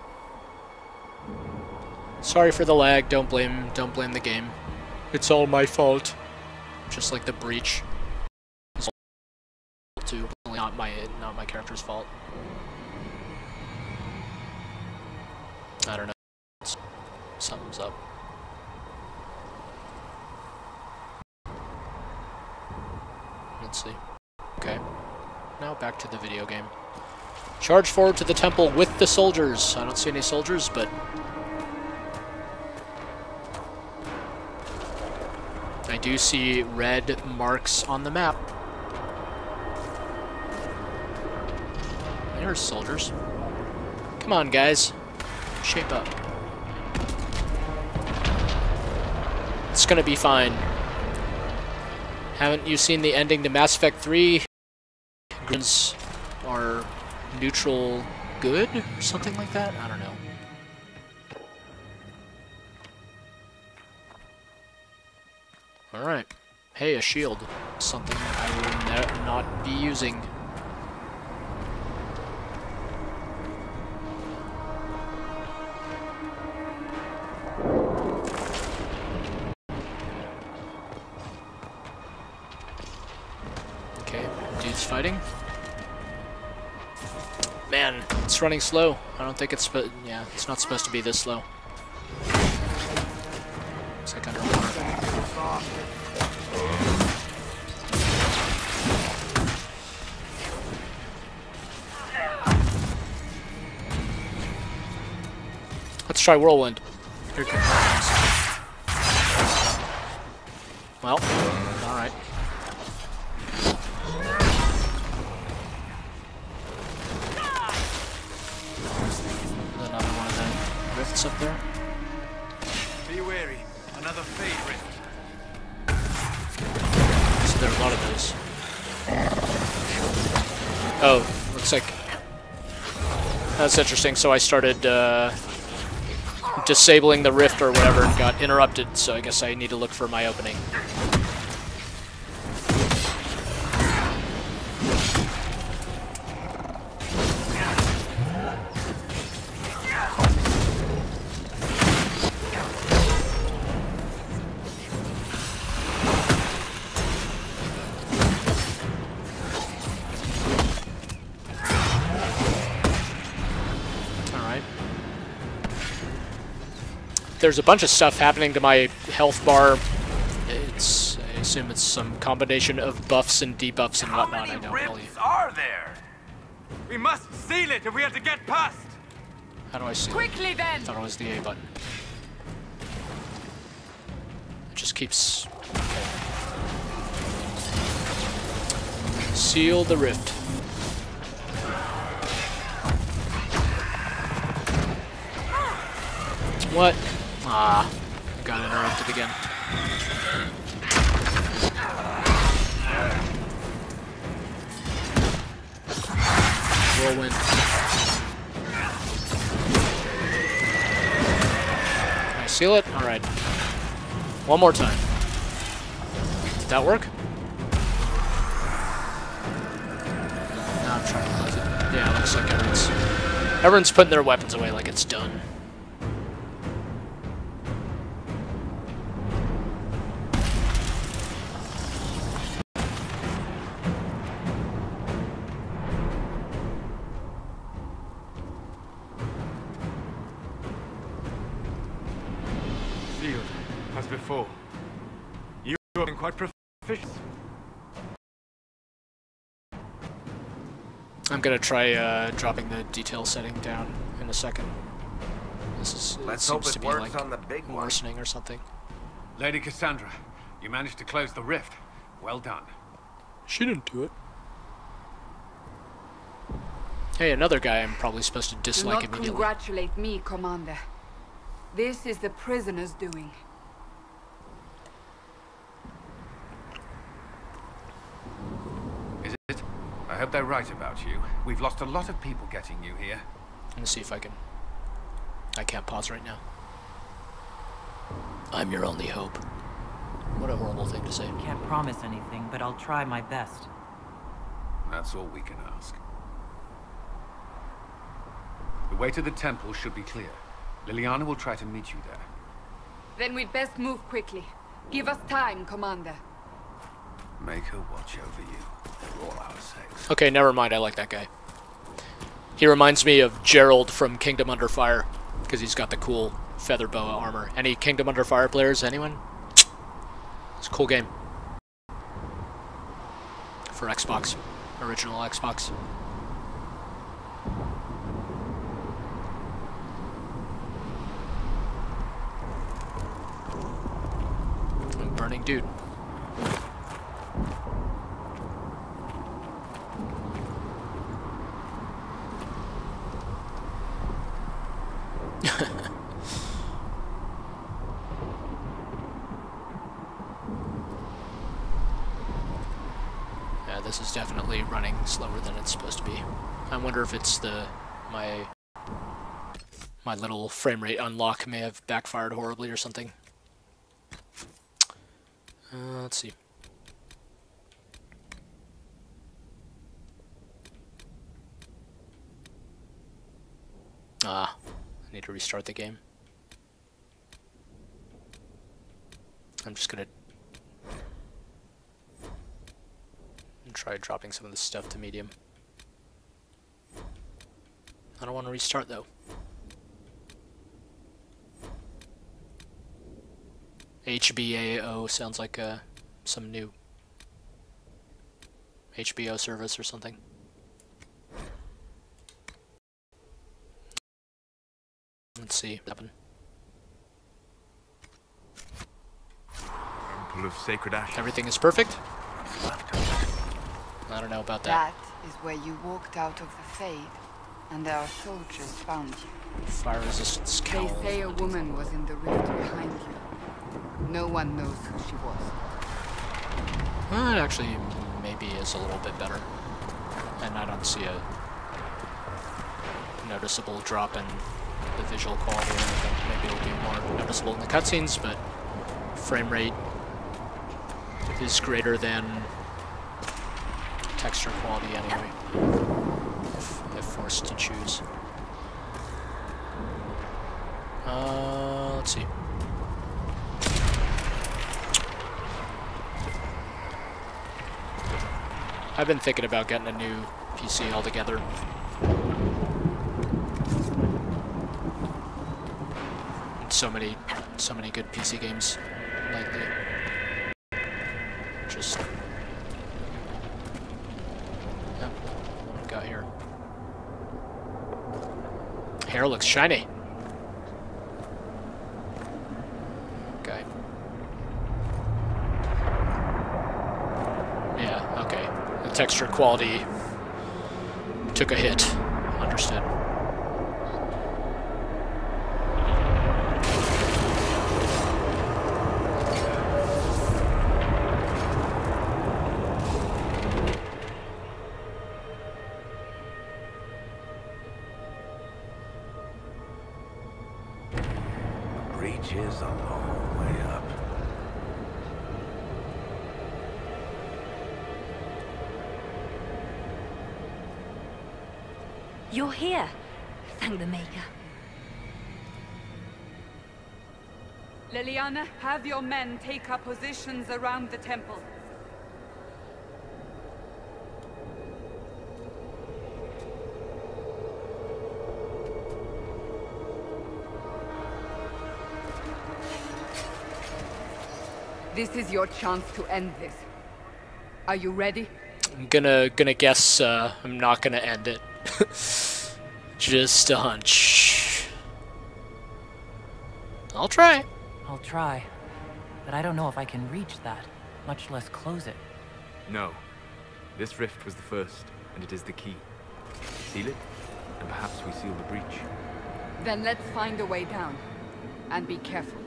Sorry for the lag. Don't blame the game. It's all my fault. Just like the breach. It's too, not my character's fault. I don't know. Something's up. Let's see. Okay. Now back to the video game. Charge forward to the temple with the soldiers. I don't see any soldiers, but... I do see red marks on the map. There's soldiers. Come on, guys. Shape up. It's gonna be fine. Haven't you seen the ending to Mass Effect 3? Greens are neutral good? Or something like that? I don't know. Alright. Hey, a shield. Something I will not be using. Okay, dude's fighting. Man, it's running slow. I don't think it's, yeah, it's not supposed to be this slow. It's like underwater. Let's try Whirlwind. Here it comes. Well, alright. Another one of them rifts up there. Be wary. Another fade rift. So there are a lot of those. Oh, looks like... That's interesting. So I started disabling the rift or whatever and got interrupted, so I guess I need to look for my opening. There's a bunch of stuff happening to my health bar. I assume it's some combination of buffs and debuffs and whatnot. I don't really. Are there? We must seal it if we have to get past. How do I seal it? Quickly then! I thought it was the A button. It just keeps... Okay. Seal the rift. What? Ah, got interrupted again. Whirlwind. Can I seal it? Alright. One more time. Did that work? Now I'm trying to close it. Yeah, it looks like everyone's putting their weapons away like it's done. As before. You have been quite proficient. I'm gonna try dropping the detail setting down in a second. Let's seems hope to it be works like on the big one. worsening or something. Lady Cassandra, you managed to close the rift. Well done. She didn't do it. Hey, another guy I'm probably supposed to dislike Do not immediately. congratulate me, Commander. This is the prisoner's doing. Is it? I hope they're right about you. We've lost a lot of people getting you here. Let me see if I can... I can't pause right now. I'm your only hope. What a horrible thing to say. Can't promise anything, but I'll try my best. That's all we can ask. The way to the temple should be clear. Liliana will try to meet you there. Then we'd best move quickly. Give us time, Commander. Make her watch over you, for all our sakes. Okay, never mind. I like that guy. He reminds me of Gerald from Kingdom Under Fire. Because he's got the cool feather boa armor. Any Kingdom Under Fire players? Anyone? It's a cool game. For Xbox. Original Xbox. Burning dude. Yeah, this is definitely running slower than it's supposed to be. I wonder if it's my little frame rate unlock may have backfired horribly or something. Let's see. I need to restart the game. I'm just gonna try dropping some of this stuff to medium. I don't want to restart though. HBAO sounds like some new HBO service or something. Let's see what happened. Temple of Sacred Ashes. Everything is perfect? I don't know about that. That is where you walked out of the Fade, and our soldiers found you. Fire resistance cowl. They say a woman was in the rift behind you. No one knows who she was. It actually maybe is a little bit better. And I don't see a noticeable drop in the visual quality or anything. Maybe it'll be more noticeable in the cutscenes, but frame rate is greater than texture quality anyway, if forced to choose. Let's see. I've been thinking about getting a new PC altogether. So many good PC games lately. Just yep, what we got here. Hair looks shiny. Okay. Yeah, okay. The texture quality took a hit. Understood. Is a long way up. You're here. Thank the Maker. Liliana, have your men take up positions around the temple. This is your chance to end this. Are you ready? I'm gonna guess I'm not gonna end it. Just a hunch. I'll try. I'll try, but I don't know if I can reach that, much less close it. No. This rift was the first, and it is the key. Seal it, and perhaps we seal the breach. Then let's find a way down. And be careful.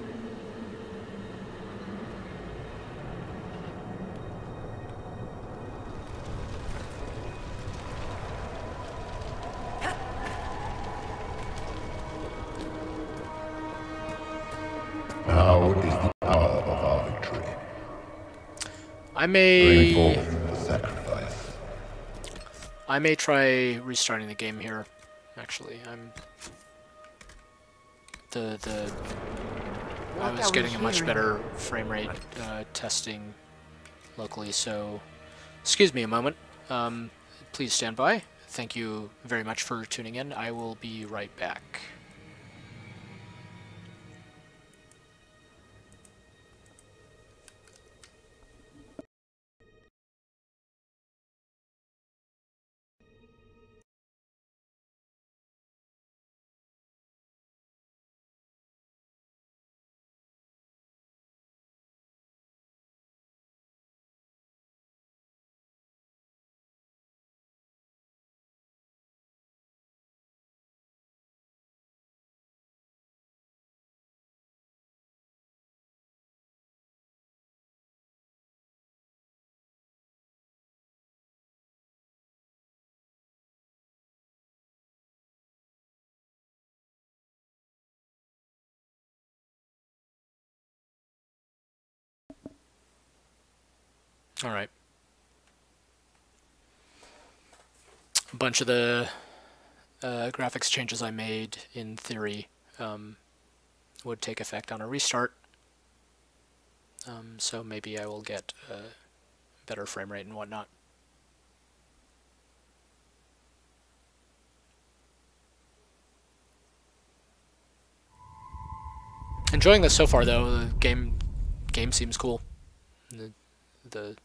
Now is the hour of our victory. Bring forth the sacrifice. I may try restarting the game here. Actually, I was getting a much better frame rate testing locally, so excuse me a moment. Please stand by. Thank you very much for tuning in. I will be right back. All right. A bunch of the graphics changes I made, in theory, would take effect on a restart. So maybe I will get better frame rate and whatnot. Enjoying this so far, though. The game seems cool. The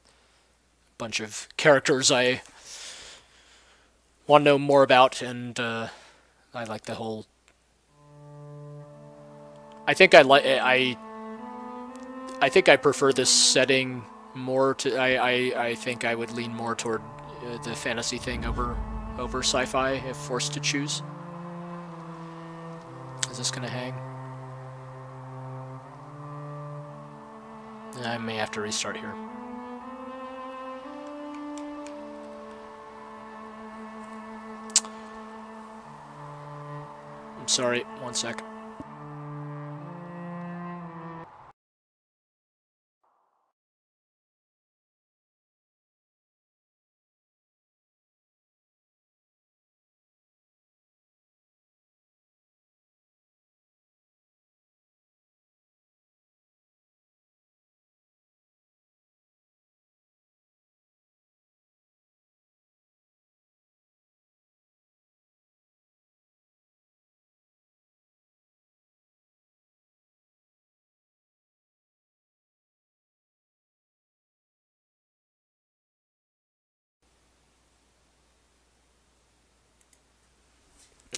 bunch of characters I want to know more about, and I like the whole. I think I think I prefer this setting more to. I think I would lean more toward the fantasy thing over sci-fi if forced to choose. Is this gonna hang? I may have to restart here. I'm sorry, one sec.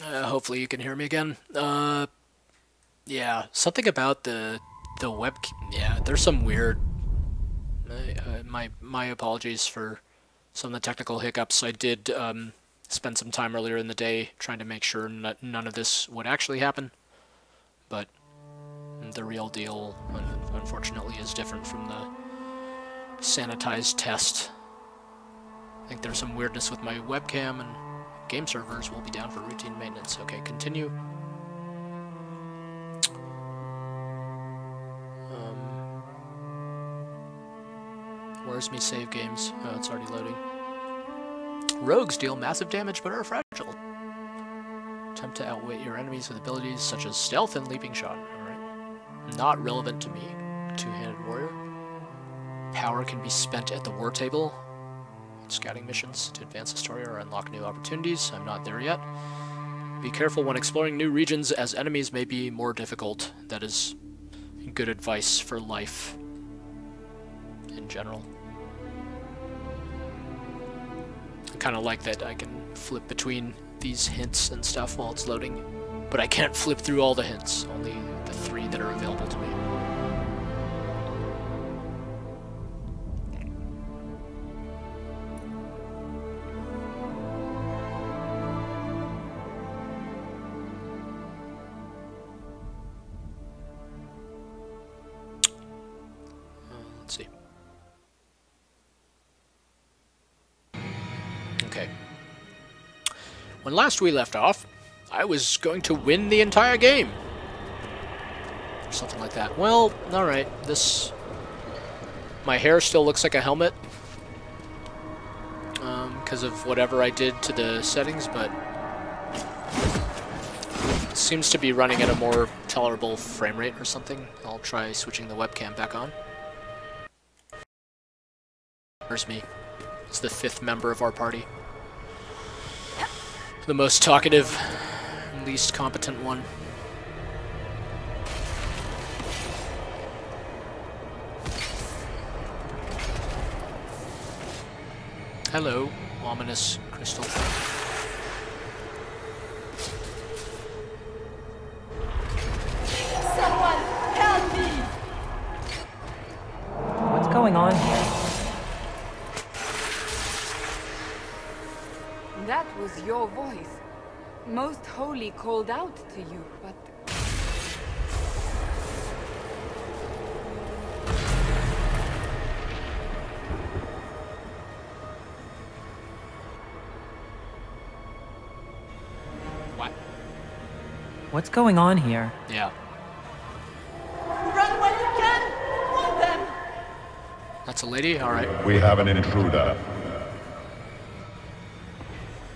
Hopefully you can hear me again. Yeah, something about the web. Yeah, there's some weird. My apologies for some of the technical hiccups. I did spend some time earlier in the day trying to make sure none of this would actually happen, but the real deal, unfortunately, is different from the sanitized test. I think there's some weirdness with my webcam, and game servers will be down for routine maintenance. Okay, continue. Where's me save games? Oh, it's already loading. Rogues deal massive damage but are fragile. Attempt to outwit your enemies with abilities such as stealth and leaping shot. Alright. Not relevant to me. Two-handed warrior. Power can be spent at the war table. Scouting missions to advance the story or unlock new opportunities. I'm not there yet. Be careful when exploring new regions, as enemies may be more difficult. That is good advice for life in general. I kind of like that I can flip between these hints and stuff while it's loading, but I can't flip through all the hints, only the 3 that are available to me. Let's see. Okay. When last we left off, I was going to win the entire game. Or something like that. Well, alright. My hair still looks like a helmet. Because of whatever I did to the settings, but it seems to be running at a more tolerable frame rate or something. I'll try switching the webcam back on. There's me. It's the 5th member of our party. The most talkative, least competent one. Hello, ominous crystal. Someone help me! What's going on here? That was your voice. Most Holy called out to you, but... What? What's going on here? Yeah. Run when you can! Hold them! That's a lady? Alright. We have an intruder.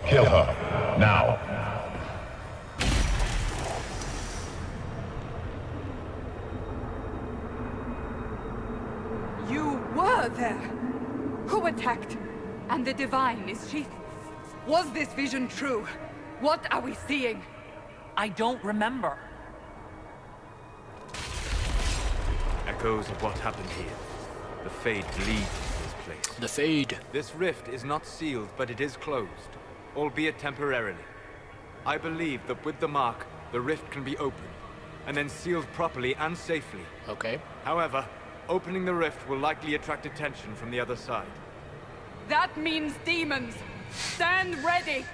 Kill her. Now. You were there. Who attacked? And the Divine, is she? Was this vision true? What are we seeing? I don't remember. Echoes of what happened here. The Fade bleeds in this place. The Fade. This rift is not sealed, but it is closed, albeit temporarily. I believe that with the mark, the rift can be opened, and then sealed properly and safely. Okay. However, opening the rift will likely attract attention from the other side. That means demons. Stand ready.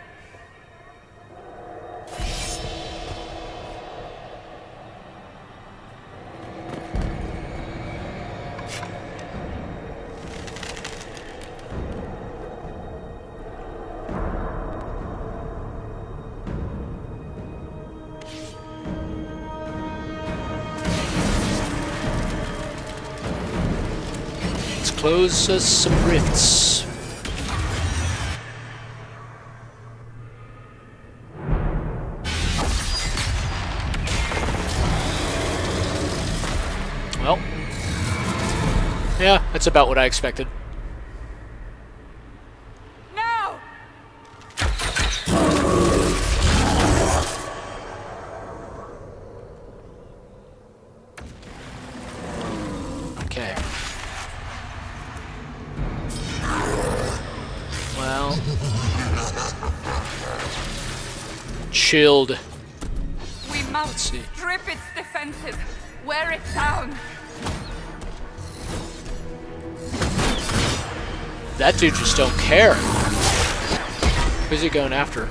Let's close some rifts. Well, yeah, that's about what I expected. Now! Okay. Well, chilled. We must Let's see. strip its defenses. Wear it down. That dude just don't care. Who's he going after?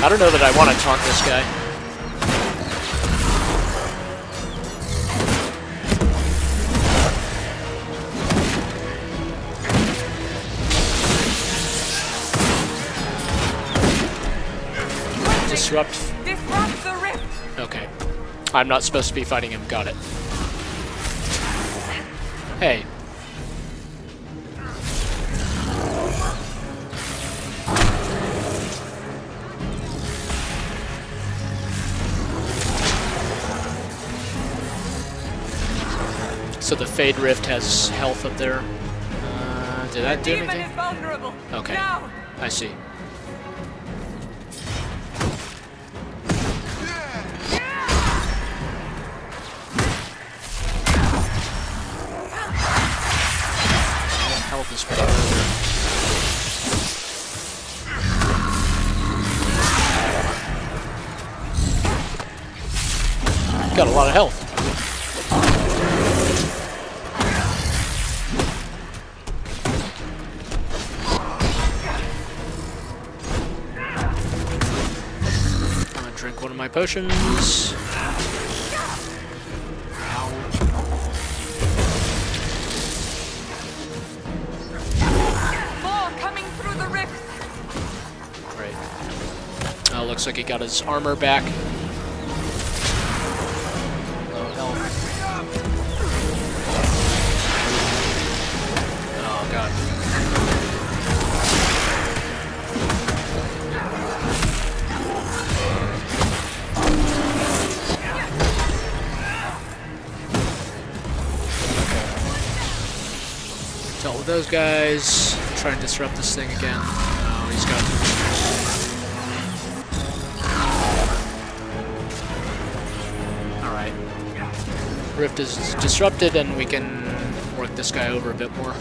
I don't know that I want to taunt this guy. Disrupt. Disrupt the rift. Okay. I'm not supposed to be fighting him. Got it. Hey. So the Fade Rift has health up there. Did that do Demon anything? is vulnerable. Okay. Now. I see. Health is pretty good. Got a lot of health. I'm gonna drink one of my potions. Looks like he got his armor back. Low health. Oh god. Dealt with those guys. Try and disrupt this thing again. Oh, he's got... Rift is disrupted and we can work this guy over a bit more.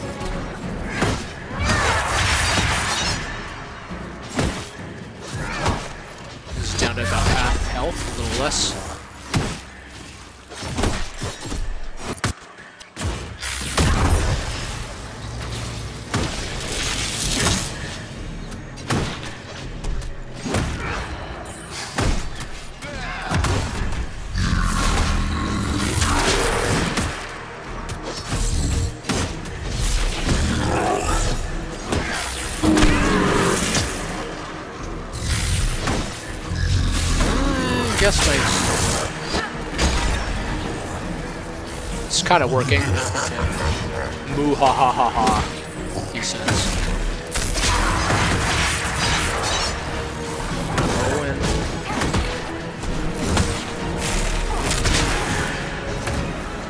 He's down to about half health, a little less. Guess my kind of working. Moo ha ha ha ha, he says.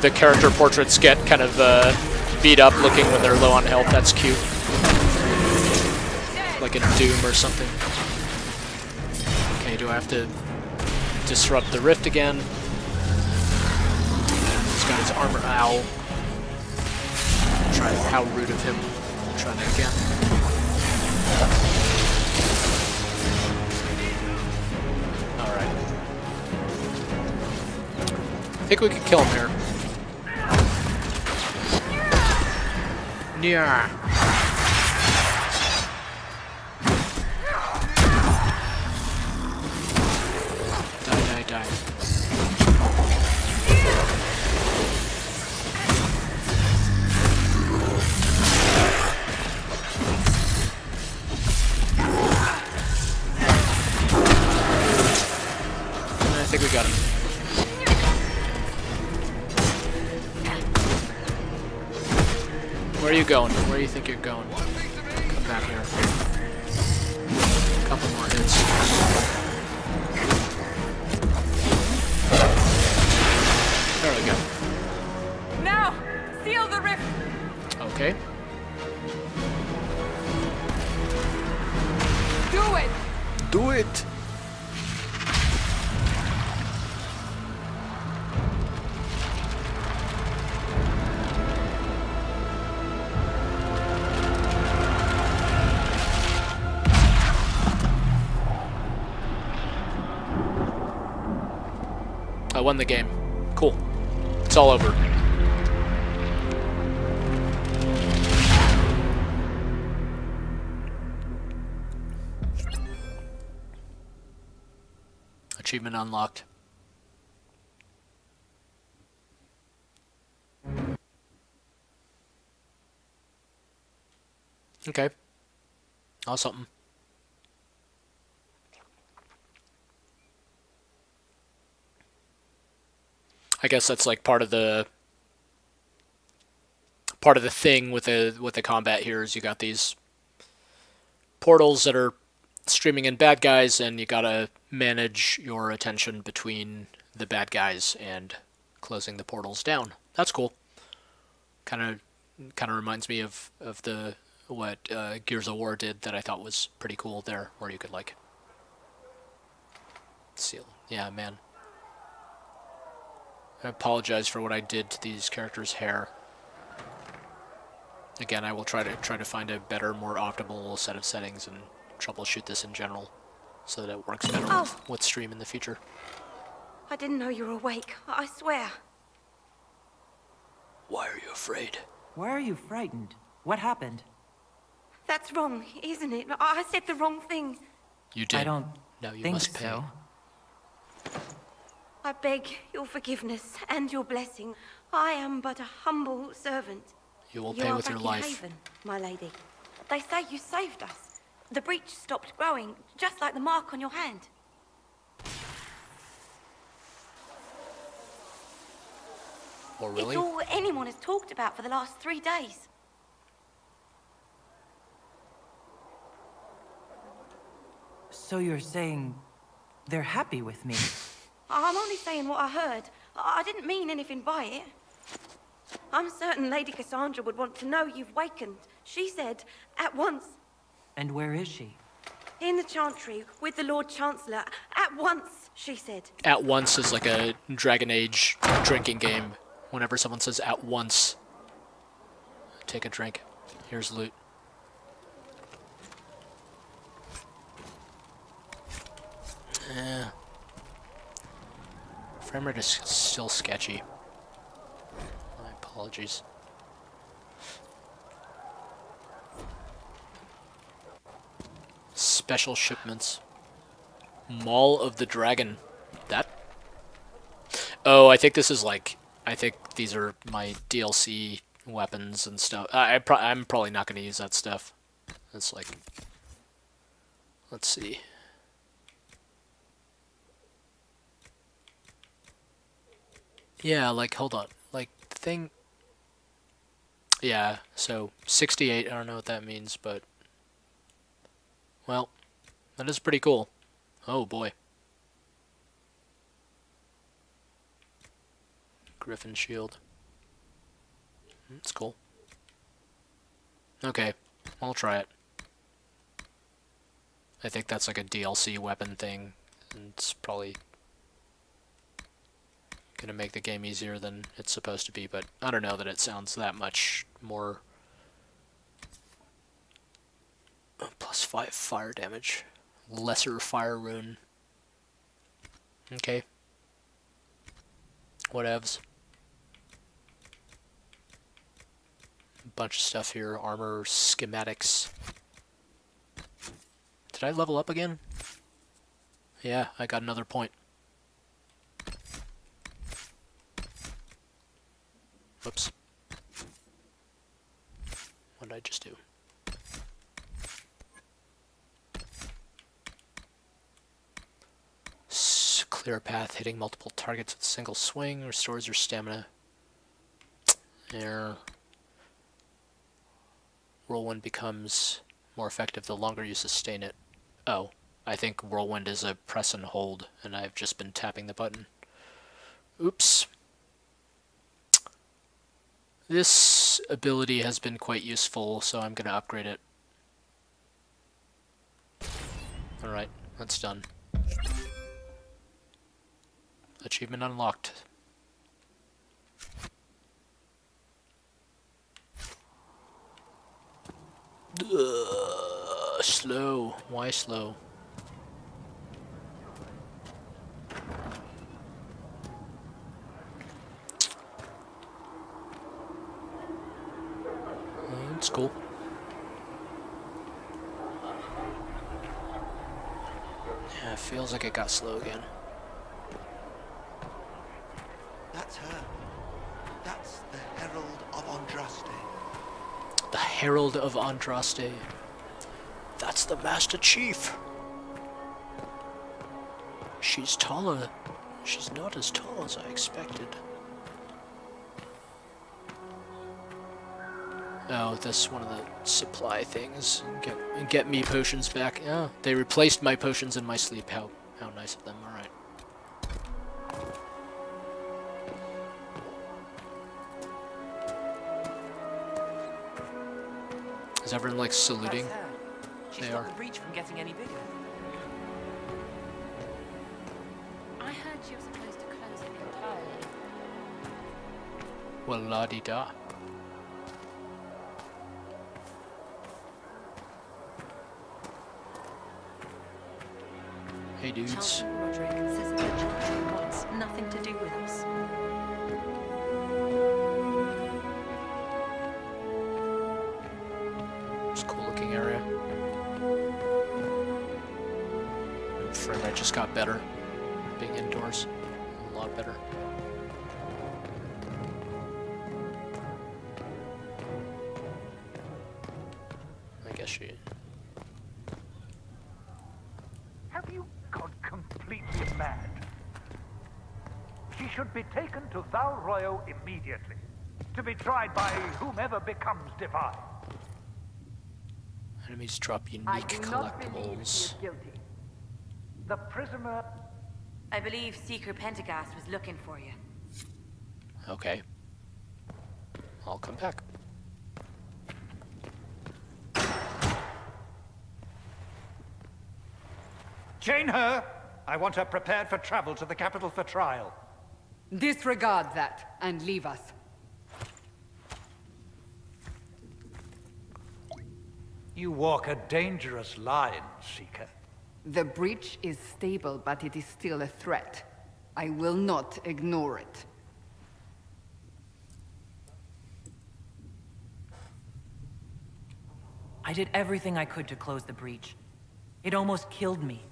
The character portraits get kind of beat up looking when they're low on health. That's cute. Like in Doom or something. Okay, do I have to disrupt the rift again? He's got his armor. Ow. Try. How rude of him. Try that again. Alright. I think we could kill him here. Yeah. Die, die, die. I think we got him. Where are you going? Where do you think you're going? Come back here. A couple more hits. There we go. Now, seal the rift. Okay. Do it. Do it. I won the game. Cool. It's all over. Achievement unlocked. Okay. That was something. I guess that's like part of the thing with the combat here is you got these portals that are streaming in bad guys, and you gotta manage your attention between the bad guys and closing the portals down. That's cool. Kind of reminds me of the what Gears of War did that I thought was pretty cool there, where you could like seal. Yeah, man. I apologize for what I did to these characters' hair. Again, I will try to find a better, more optimal set of settings and troubleshoot this in general, so that it works better with stream in the future. I didn't know you were awake. I swear. Why are you afraid? Why are you frightened? What happened? That's wrong, isn't it? I said the wrong thing. You did. I don't No, you think must pay. so. I beg your forgiveness and your blessing. I am but a humble servant. You will pay with your life. You are back in Haven, my lady. They say you saved us. The breach stopped growing, just like the mark on your hand. Oh, really? It's all anyone has talked about for the last 3 days. So you're saying they're happy with me? I'm only saying what I heard. I didn't mean anything by it. I'm certain Lady Cassandra would want to know you've wakened. She said, at once. And where is she? In the Chantry, with the Lord Chancellor. At once, she said. At once is like a Dragon Age drinking game. Whenever someone says at once, take a drink. Here's loot. Frame rate is still sketchy. My apologies. Special shipments. Maul of the Dragon. That? Oh, I think this is like... I think these are my DLC weapons and stuff. I'm probably not going to use that stuff. It's like... Let's see. Yeah, like, hold on. Like, thing... Yeah, so 68, I don't know what that means, but... Well, that is pretty cool. Oh boy. Griffin shield. That's cool. Okay, I'll try it. I think that's like a DLC weapon thing, and it's probably gonna make the game easier than it's supposed to be, but I don't know that it sounds that much more. +5 fire damage. Lesser fire rune. Okay. Whatevs. Bunch of stuff here. Armor, schematics. Did I level up again? Yeah, I got another point. Whoops. What did I just do? Clear a path, hitting multiple targets with a single swing, restores your stamina. There. Whirlwind becomes more effective the longer you sustain it. Oh, I think Whirlwind is a press and hold, and I've just been tapping the button. Oops. This ability has been quite useful, so I'm going to upgrade it. Alright, that's done. Achievement unlocked. Slow. Why slow? It's cool. Yeah, it feels like it got slow again. That's her. That's the Herald of Andraste. The Herald of Andraste. That's the Master Chief. She's taller. She's not as tall as I expected. Oh, that's one of the supply things. Get me potions back. Oh, they replaced my potions in my sleep. How nice of them. All right. Is everyone like saluting? She stopped the breach from getting any bigger. I heard she was supposed to close it entirely. Well, la-di-da. Hey, dudes. Chancellor Roderick says the Chantry wants nothing to do with us. It's a cool looking area. I'm afraid I just got better being indoors. A lot better. I guess she... Have you gone completely mad? She should be taken to Val Royo immediately, to be tried by whomever becomes divine. Enemies drop unique collectibles. The prisoner... I believe Seeker Pentagast was looking for you. Okay. I'll come back. Chain her! I want her prepared for travel to the capital for trial. Disregard that and leave us. You walk a dangerous line, Seeker. The breach is stable, but it is still a threat. I will not ignore it. I did everything I could to close the breach. It almost killed me.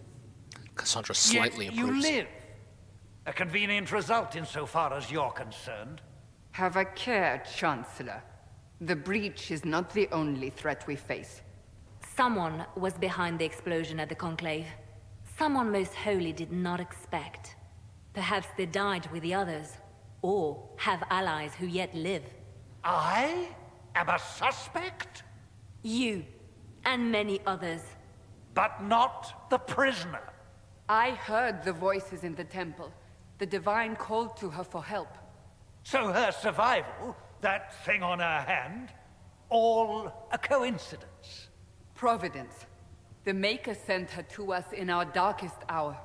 Cassandra slightly Yet improves. you live. A convenient result insofar as you're concerned. Have a care, Chancellor. The breach is not the only threat we face. Someone was behind the explosion at the Conclave. Someone Most Holy did not expect. Perhaps they died with the others. or have allies who yet live. I am a suspect? You, and many others. But not the prisoner. I heard the voices in the temple. The Divine called to her for help. So her survival, that thing on her hand, all a coincidence? Providence. The Maker sent her to us in our darkest hour.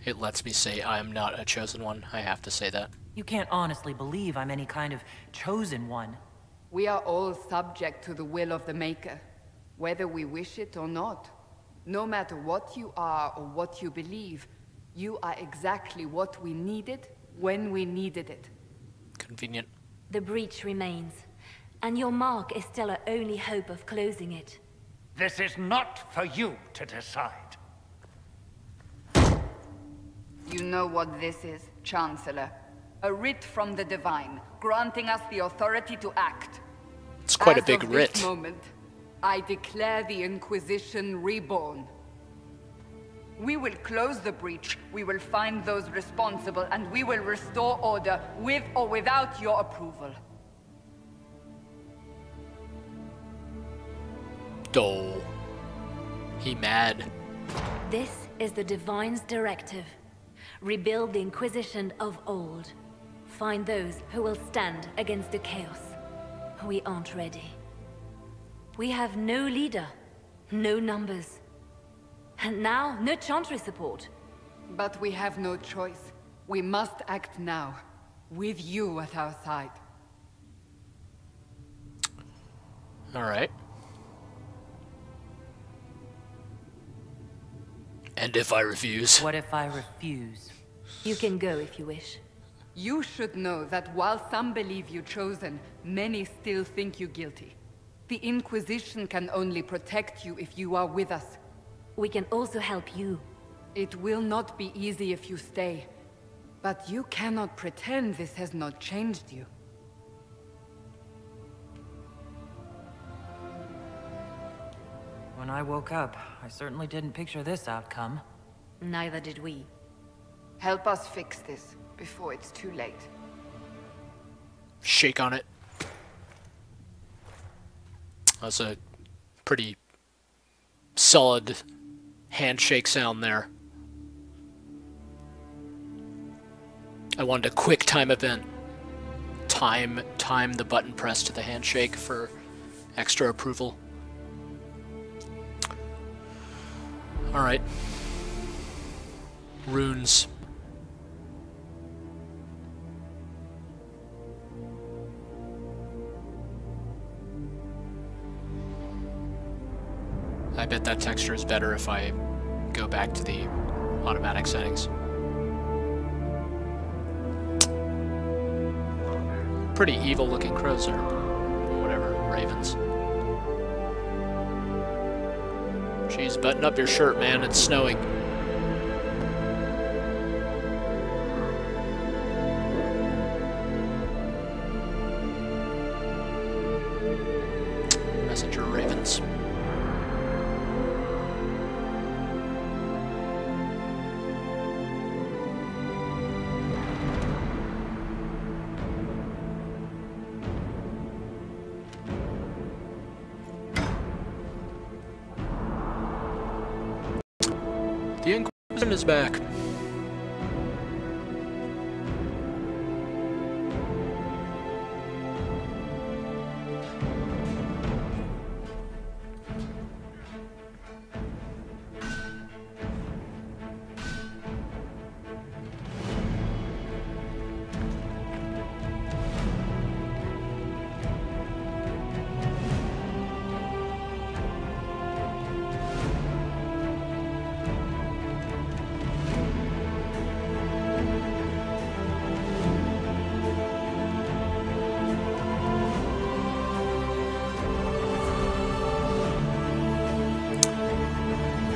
It lets me say I am not a chosen one. I have to say that. You can't honestly believe I'm any kind of chosen one. We are all subject to the will of the Maker, whether we wish it or not. No matter what you are or what you believe, you are exactly what we needed when we needed it. Convenient. The breach remains, and your mark is still our only hope of closing it. This is not for you to decide. You know what this is, Chancellor. A writ from the Divine, granting us the authority to act. It's quite a big As of writ. this moment, I declare the Inquisition reborn. We will close the breach, we will find those responsible, and we will restore order with or without your approval. Dole. He mad. This is the Divine's directive. Rebuild the Inquisition of old. Find those who will stand against the chaos. We aren't ready. We have no leader, no numbers. And now, no Chantry support. But we have no choice. We must act now, with you at our side. Alright. And if I refuse? What if I refuse? You can go if you wish. You should know that while some believe you chosen, many still think you guilty. The Inquisition can only protect you if you are with us. We can also help you. It will not be easy if you stay. But you cannot pretend this has not changed you. When I woke up, I certainly didn't picture this outcome. Neither did we. Help us fix this before it's too late. Shake on it. That's a pretty solid handshake sound there. I wanted a quick time event. Time the button press to the handshake for extra approval. Alright. Runes. I bet that texture is better if I go back to the automatic settings. Pretty evil looking crows or whatever, ravens. Jeez, button up your shirt, man, it's snowing. Messenger ravens. The Inquisition is back.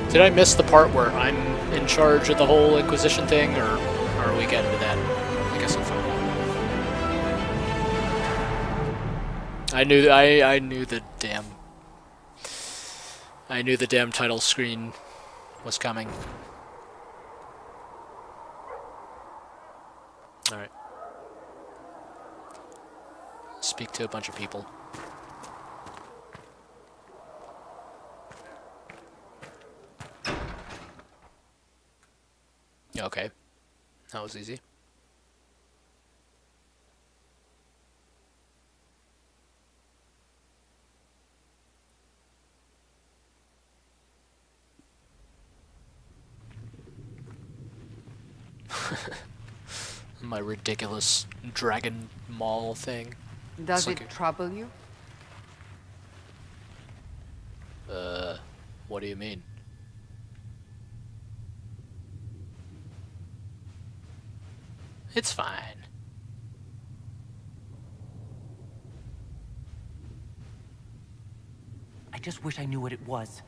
Did I miss the part where I'm in charge of the whole Inquisition thing, or are we getting to that? I guess I'll find out. I knew the damn title screen was coming. Alright. Speak to a bunch of people. Okay. That was easy. My ridiculous dragon maul thing. Does it trouble you? What do you mean? It's fine. I just wish I knew what it was,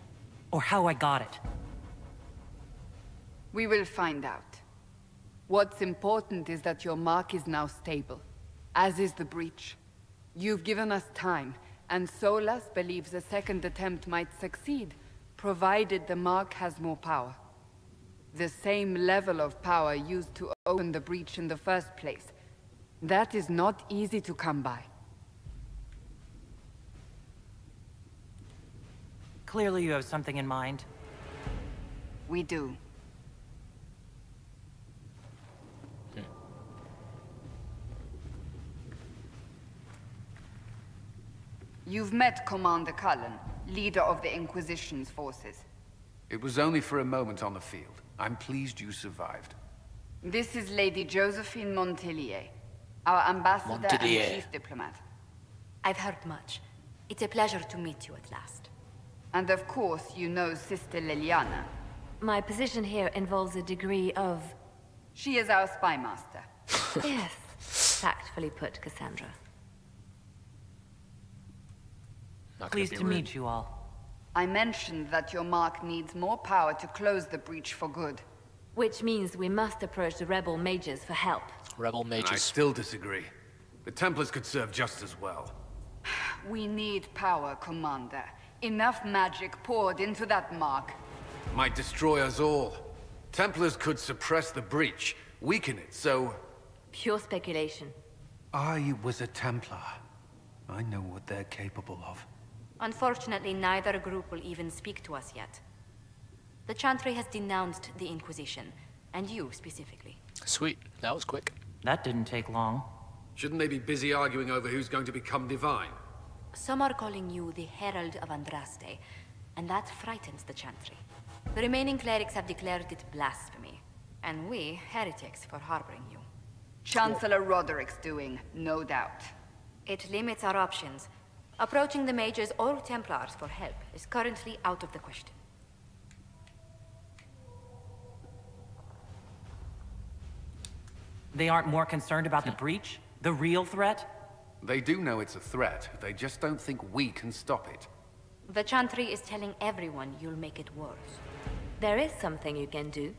or how I got it. We will find out. What's important is that your mark is now stable, as is the breach. You've given us time, and Solas believes a second attempt might succeed, provided the mark has more power. The same level of power used to open the breach in the first place. That is not easy to come by. Clearly you have something in mind. We do. You've met Commander Cullen, leader of the Inquisition's forces. It was only for a moment on the field. I'm pleased you survived. This is Lady Josephine Montelier, our ambassador and chief diplomat. I've heard much. It's a pleasure to meet you at last. And of course, you know Sister Liliana. My position here involves a degree of... She is our spy master. Yes, tactfully put, Cassandra. Pleased to meet you all. I mentioned that your mark needs more power to close the breach for good. Which means we must approach the rebel mages for help. Rebel mages. I still disagree. The Templars could serve just as well. We need power, Commander. Enough magic poured into that mark. Might destroy us all. Templars could suppress the breach, weaken it, so... Pure speculation. I was a Templar. I know what they're capable of. Unfortunately, neither group will even speak to us yet. The Chantry has denounced the Inquisition, and you specifically. Sweet. That was quick. That didn't take long. Shouldn't they be busy arguing over who's going to become divine? Some are calling you the Herald of Andraste, and that frightens the Chantry. The remaining clerics have declared it blasphemy, and we, heretics, for harboring you. Chancellor Roderick's doing, no doubt. It limits our options. Approaching the mages or Templars for help is currently out of the question. They aren't more concerned about the breach? The real threat? They do know it's a threat. They just don't think we can stop it. The Chantry is telling everyone you'll make it worse. There is something you can do.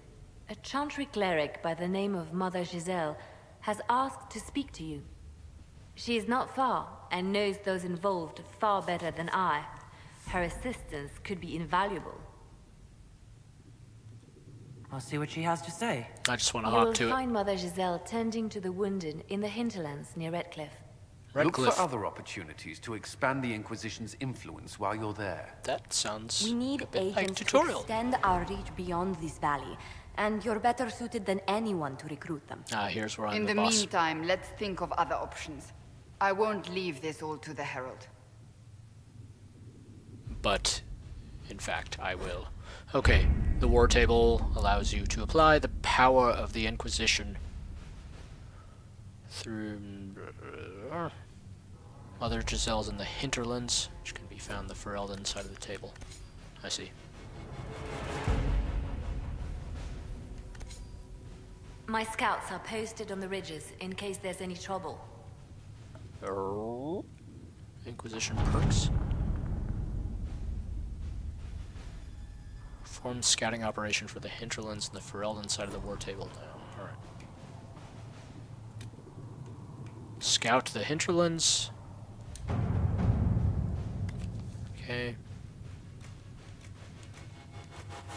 A Chantry cleric by the name of Mother Giselle has asked to speak to you. She is not far, and knows those involved far better than I. Her assistance could be invaluable. I'll see what she has to say. I just want to hop to You will it. find Mother Giselle tending to the wounded in the hinterlands near Redcliffe. Look for other opportunities to expand the Inquisition's influence while you're there. That sounds We need a bit like agents to tutorial. extend our reach beyond this valley, and you're better suited than anyone to recruit them. Here's where I'm In the the boss. meantime, let's think of other options. I won't leave this all to the Herald. But, in fact, I will. Okay, the war table allows you to apply the power of the Inquisition through Mother Giselle's in the hinterlands, which can be found the Ferelden side of the table. I see. My scouts are posted on the ridges in case there's any trouble. Inquisition perks. Form scouting operation for the hinterlands and the Ferelden side of the war table now. Alright. Scout the hinterlands. Okay.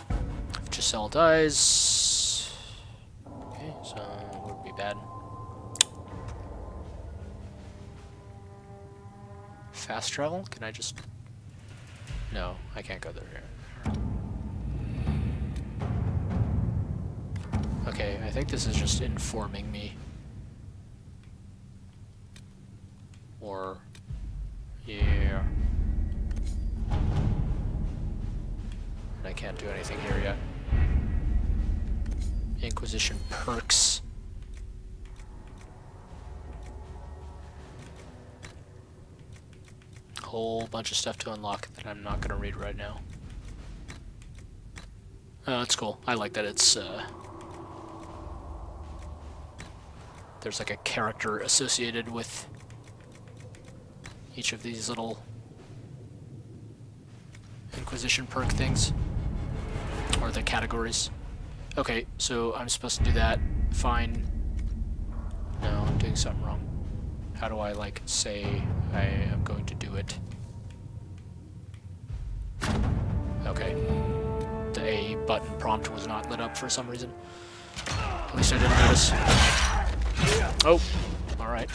If Giselle dies... Okay, so it wouldn't be bad. Fast travel? Can I just... No, I can't go there. Okay, I think this is just informing me. Or... Yeah. And I can't do anything here yet. Inquisition perks. Whole bunch of stuff to unlock that I'm not going to read right now. Oh, that's cool. I like that it's, there's like a character associated with each of these little Inquisition perk things. Or the categories. Okay, so I'm supposed to do that. Fine. No, I'm doing something wrong. How do I, like, say I am going to do it? Okay. The A button prompt was not lit up for some reason. At least I didn't notice. Oh! Alright.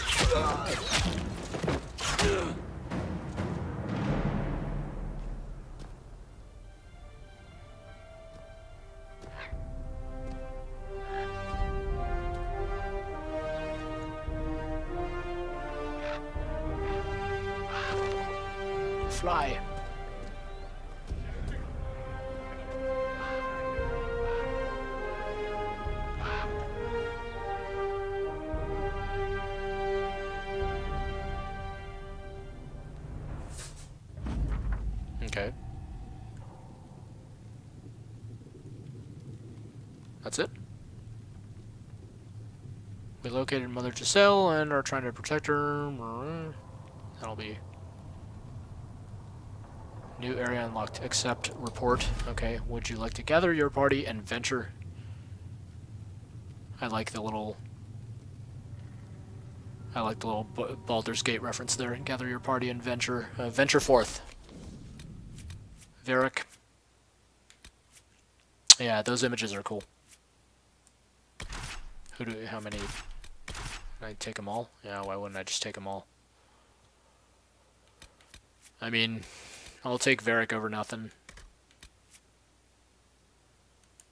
Fly. Okay. That's it. We located Mother Giselle and are trying to protect her. That'll be... New area unlocked. Accept report. Okay. Would you like to gather your party and venture? I like the little Baldur's Gate reference there. Gather your party and venture. Venture forth. Varric. Yeah, those images are cool. How many? Can I take them all? Yeah, why wouldn't I just take them all? I mean, I'll take Varric over nothing.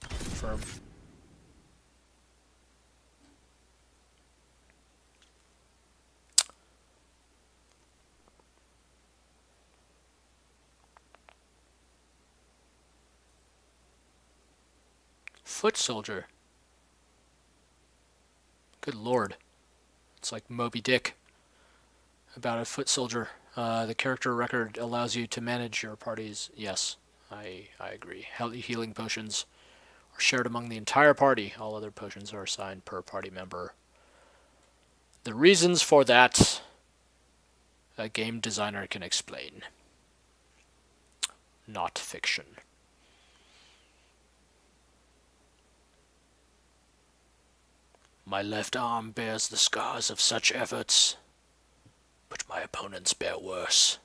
Firm. Foot soldier. Good lord. It's like Moby Dick about a foot soldier. The character record allows you to manage your parties. Yes, I agree. Healing potions are shared among the entire party. All other potions are assigned per party member. The reasons for that, a game designer can explain. Not fiction. My left arm bears the scars of such efforts, but my opponents bear worse.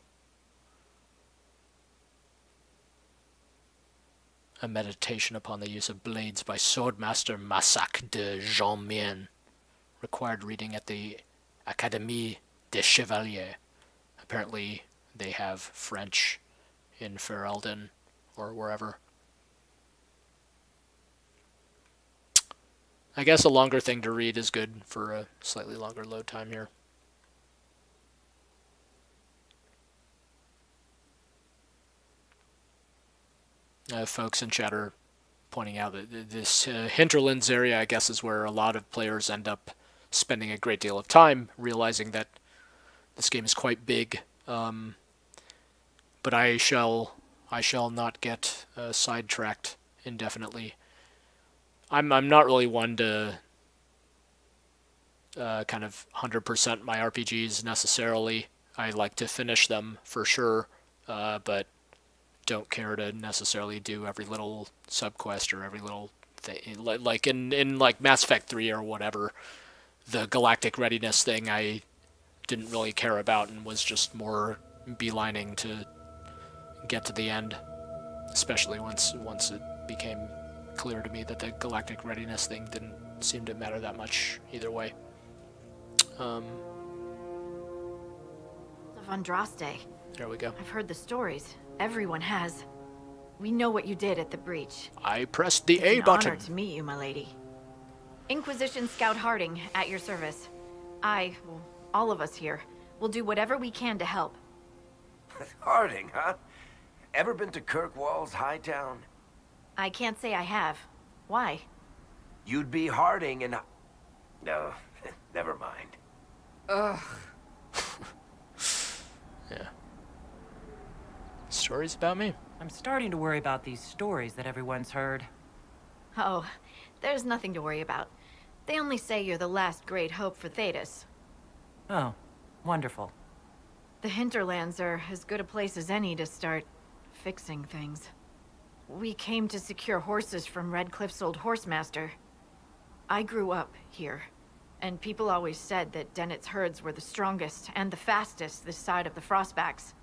A meditation upon the use of blades by Swordmaster Massac de Jean-Mien. Required reading at the Académie des Chevaliers. Apparently they have French in Ferelden or wherever. I guess a longer thing to read is good for a slightly longer load time here. Folks in chat are pointing out that this Hinterlands area, I guess, is where a lot of players end up spending a great deal of time, realizing that this game is quite big. But I shall not get sidetracked indefinitely. I'm not really one to kind of 100% my RPGs necessarily. I like to finish them for sure, but don't care to necessarily do every little subquest or every little thing. Like in like Mass Effect 3 or whatever, the galactic readiness thing I didn't really care about and was just more beelining to get to the end, especially once it became clear to me that the galactic readiness thing didn't seem to matter that much either way. The Andraste. There we go. I've heard the stories. Everyone has. We know what you did at the breach. I pressed the A It's button. an honor to meet you, my lady. Inquisition Scout Harding, at your service. Well, all of us here, will do whatever we can to help. Harding, huh? Ever been to Kirkwall's Hightown? I can't say I have. Why? You'd be Harding and... No, never mind. Ugh. Yeah. Stories about me? I'm starting to worry about these stories that everyone's heard. Oh, there's nothing to worry about. They only say you're the last great hope for Thetis. Oh, wonderful. The hinterlands are as good a place as any to start fixing things. We came to secure horses from Redcliffe's old horsemaster. I grew up here, and people always said that Dennett's herds were the strongest and the fastest this side of the Frostbacks.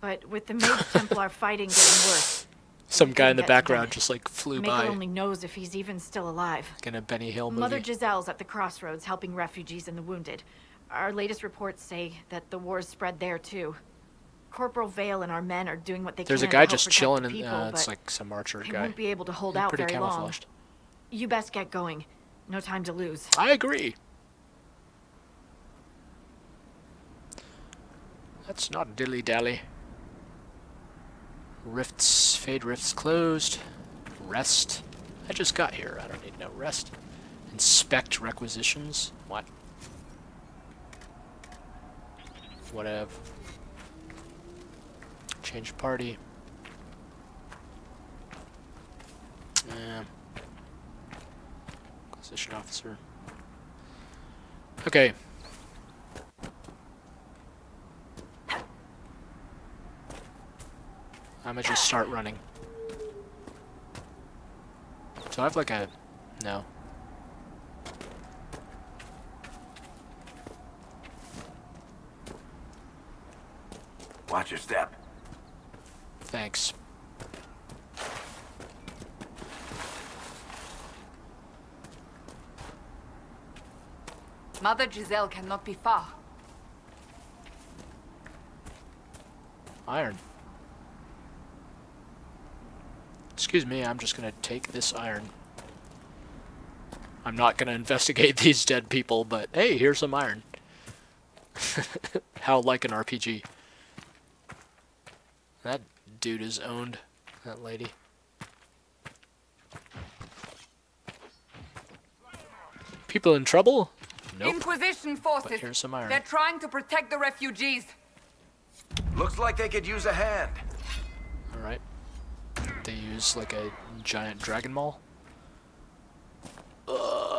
But with the Mage Templar fighting getting worse... Some guy in the background just like flew by. Mako only knows if he's even still alive. Like in a Benny Hill movie. Mother Giselle's at the crossroads helping refugees and the wounded. Our latest reports say that the war's spread there too. Corporal Vale and our men are doing what they There's can a guy to help just protect chilling the in people, it's but like some archer they guy. won't be able to hold He's out pretty very long. camouflaged. You best get going. No time to lose. I agree. That's not dilly-dally. Rifts, fade rifts closed. Rest. I just got here. I don't need no rest. Inspect requisitions. What? Whatever. Change party. Inquisition officer. Okay. I'm gonna just start running. So I have like a... No. Watch your step. Thanks. Mother Giselle cannot be far. Iron. Excuse me, I'm just gonna take this iron. I'm not gonna investigate these dead people, but hey, here's some iron. How like an RPG. That dude is owned. That lady. People in trouble? Nope. Inquisition forces. But here's some iron. They're trying to protect the refugees. Looks like they could use a hand. Alright. They use like a giant dragon maul.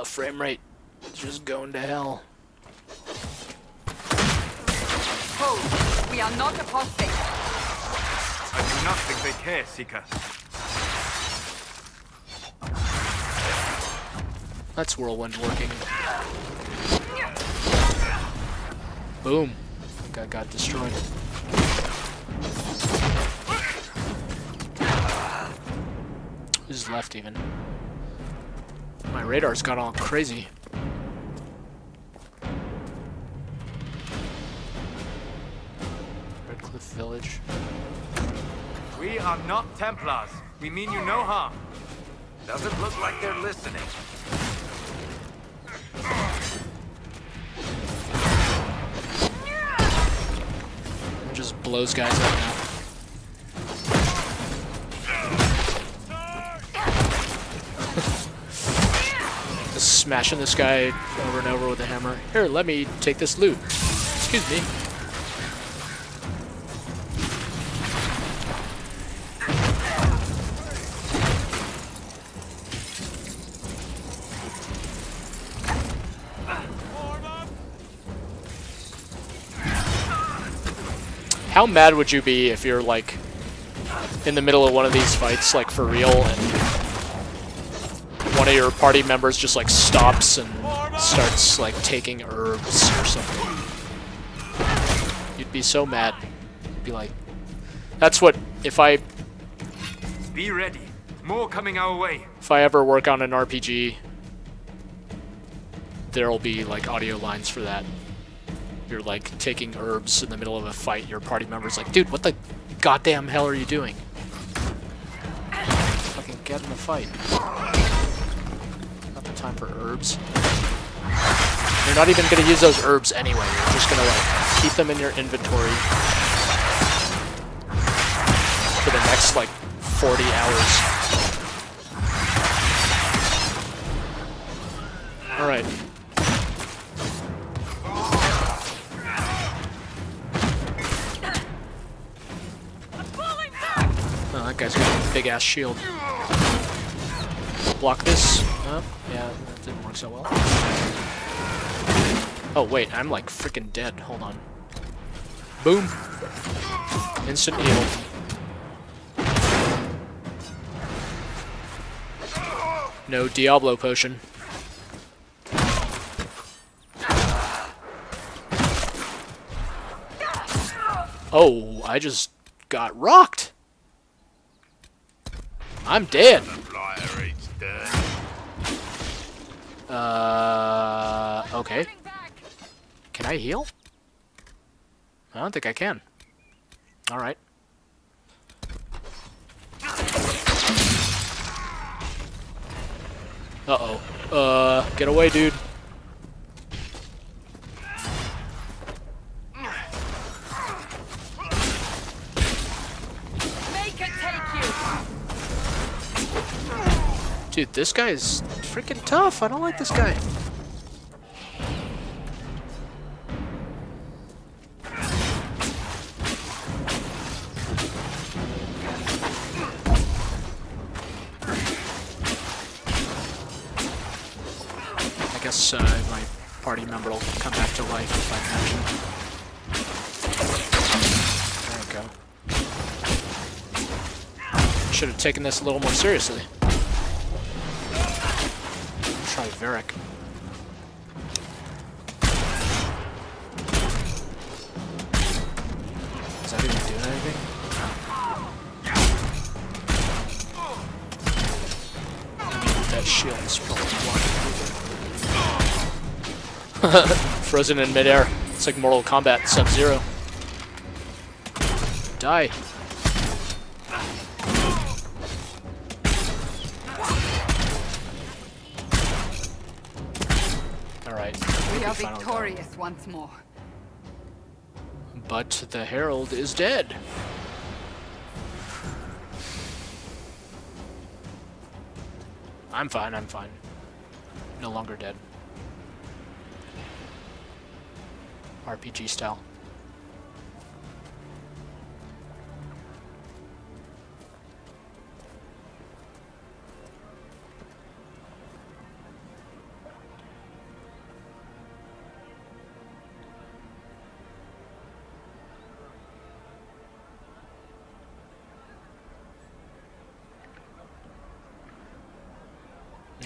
Frame rate. It's just going to hell. Hold. We are not apostates. I do not think they care, Seeker. That's whirlwind working. Boom. I think I got destroyed. Who's left even? My radar's got all crazy. Redcliffe Village. We are not Templars. We mean you no harm. Doesn't look like they're listening. It just blows guys up now. Just smashing this guy over and over with a hammer. Here, let me take this loot. Excuse me. How mad would you be if you're like in the middle of one of these fights, like for real, and one of your party members just like stops and starts like taking herbs or something? You'd be so mad. You'd be like, that's what, if I Be ready. More coming our way. If I ever work on an RPG, there'll be like audio lines for that. you're like taking herbs in the middle of a fight, your party member's like, dude, what the goddamn hell are you doing? Fucking get in the fight. Not the time for herbs. You're not even gonna use those herbs anyway. You're just gonna like keep them in your inventory for the next like 40 hours. Alright. Oh, that guy's got a big ass shield. Block this. Oh, yeah, that didn't work so well. Oh, wait, I'm like freaking dead. Hold on. Boom. Instant heal. No Diablo potion. Oh, I just got rocked. I'm dead. Okay. Can I heal? I don't think I can. Alright. Uh-oh. Get away, dude. Dude, this guy is freaking tough. I don't like this guy. I guess my party member will come back to life if I mention. There we go. Should have taken this a little more seriously. Try Varric. Is that even doing anything? I mean, that shield is probably blocking. Frozen in midair. It's like Mortal Kombat Sub-Zero. Die. We are victorious once more. But the Herald is dead. I'm fine, I'm fine. No longer dead. RPG style.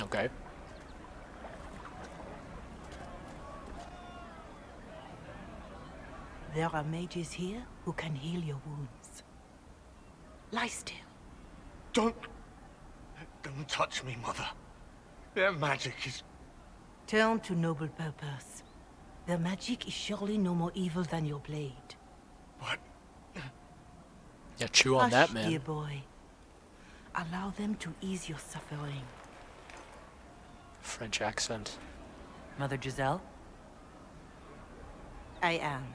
Okay. There are mages here who can heal your wounds. Lie still. Don't touch me, Mother. Their magic is... Turn to noble purpose. Their magic is surely no more evil than your blade. What? Yeah, chew on that, man. Dear boy. Allow them to ease your suffering. French accent. Mother Giselle? I am.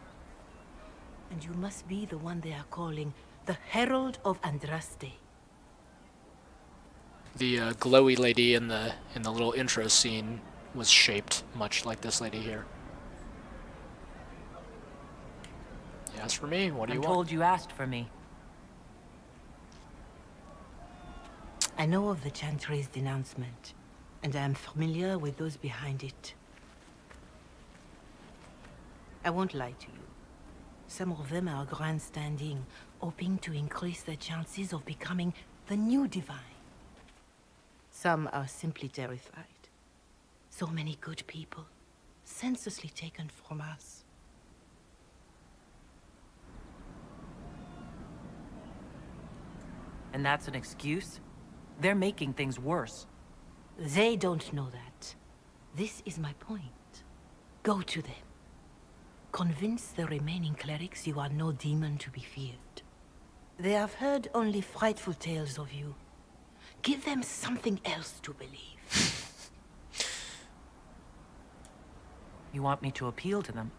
And you must be the one they are calling the Herald of Andraste. The glowy lady in the little intro scene was shaped much like this lady here. You asked for me? What do you want? I'm told you asked for me. I know of the Chantry's denouncement, and I am familiar with those behind it. I won't lie to you. Some of them are grandstanding, hoping to increase their chances of becoming the new divine. Some are simply terrified. So many good people, senselessly taken from us. And that's an excuse? They're making things worse. They don't know that. This is my point. Go to them. Convince the remaining clerics you are no demon to be feared. They have heard only frightful tales of you. Give them something else to believe. You want me to appeal to them?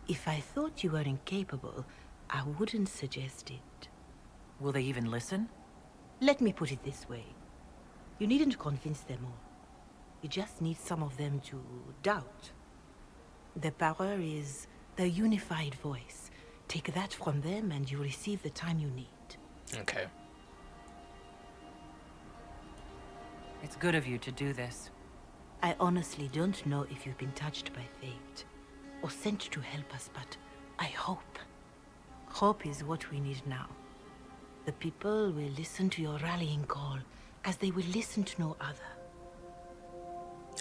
If I thought you were incapable, I wouldn't suggest it. Will they even listen? Let me put it this way. You needn't convince them all. You just need some of them to doubt. The power is the unified voice. Take that from them and you receive the time you need. Okay. It's good of you to do this. I honestly don't know if you've been touched by fate, or sent to help us, but I hope. Hope is what we need now. The people will listen to your rallying call, as they will listen to no other.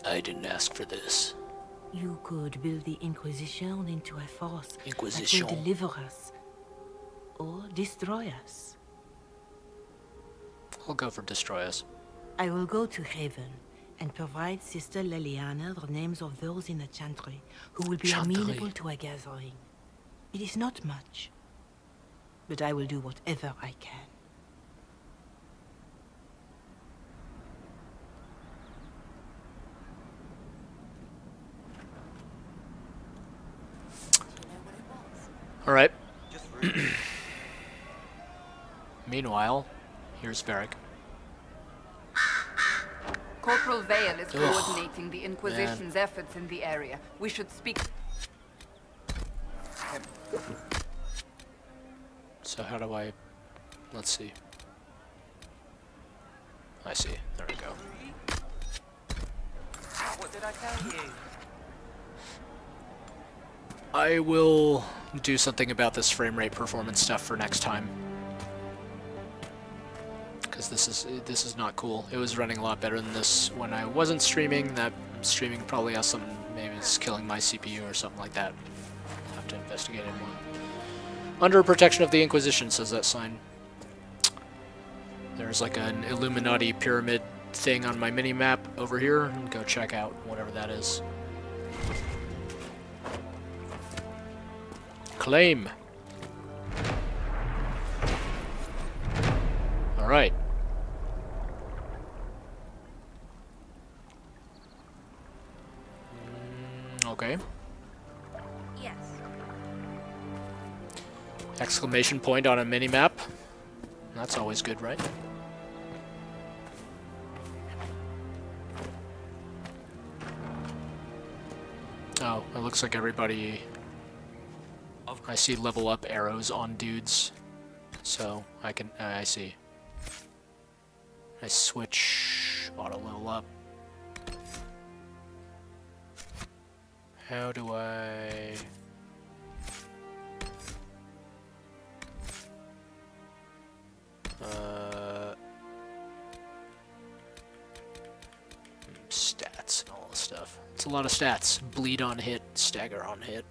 I didn't ask for this. You could build the Inquisition into a force Inquisition. that will deliver us, or destroy us. I'll go for destroy us. I will go to Haven and provide Sister Leliana the names of those in the Chantry who will be amenable to a gathering. It is not much, but I will do whatever I can. All right. Meanwhile, here's Varric. Corporal Vale is coordinating the Inquisition's efforts in the area. We should speak. So how do I... Let's see. I see. There we go. What did I tell you? I will do something about this frame rate performance stuff for next time. Because this is not cool. It was running a lot better than this when I wasn't streaming. That streaming probably has something, maybe it's killing my CPU or something like that. I'll have to investigate it more. Under protection of the Inquisition, says that sign. There's like an Illuminati pyramid thing on my mini-map over here. Go check out whatever that is. Claim. All right. Okay. Yes. Exclamation point on a mini-map. That's always good, right? Oh, it looks like everybody... I see level up arrows on dudes. So, I can... I see. I switch... auto level up. How do I... stats and all this stuff. It's a lot of stats. Bleed on hit, stagger on hit.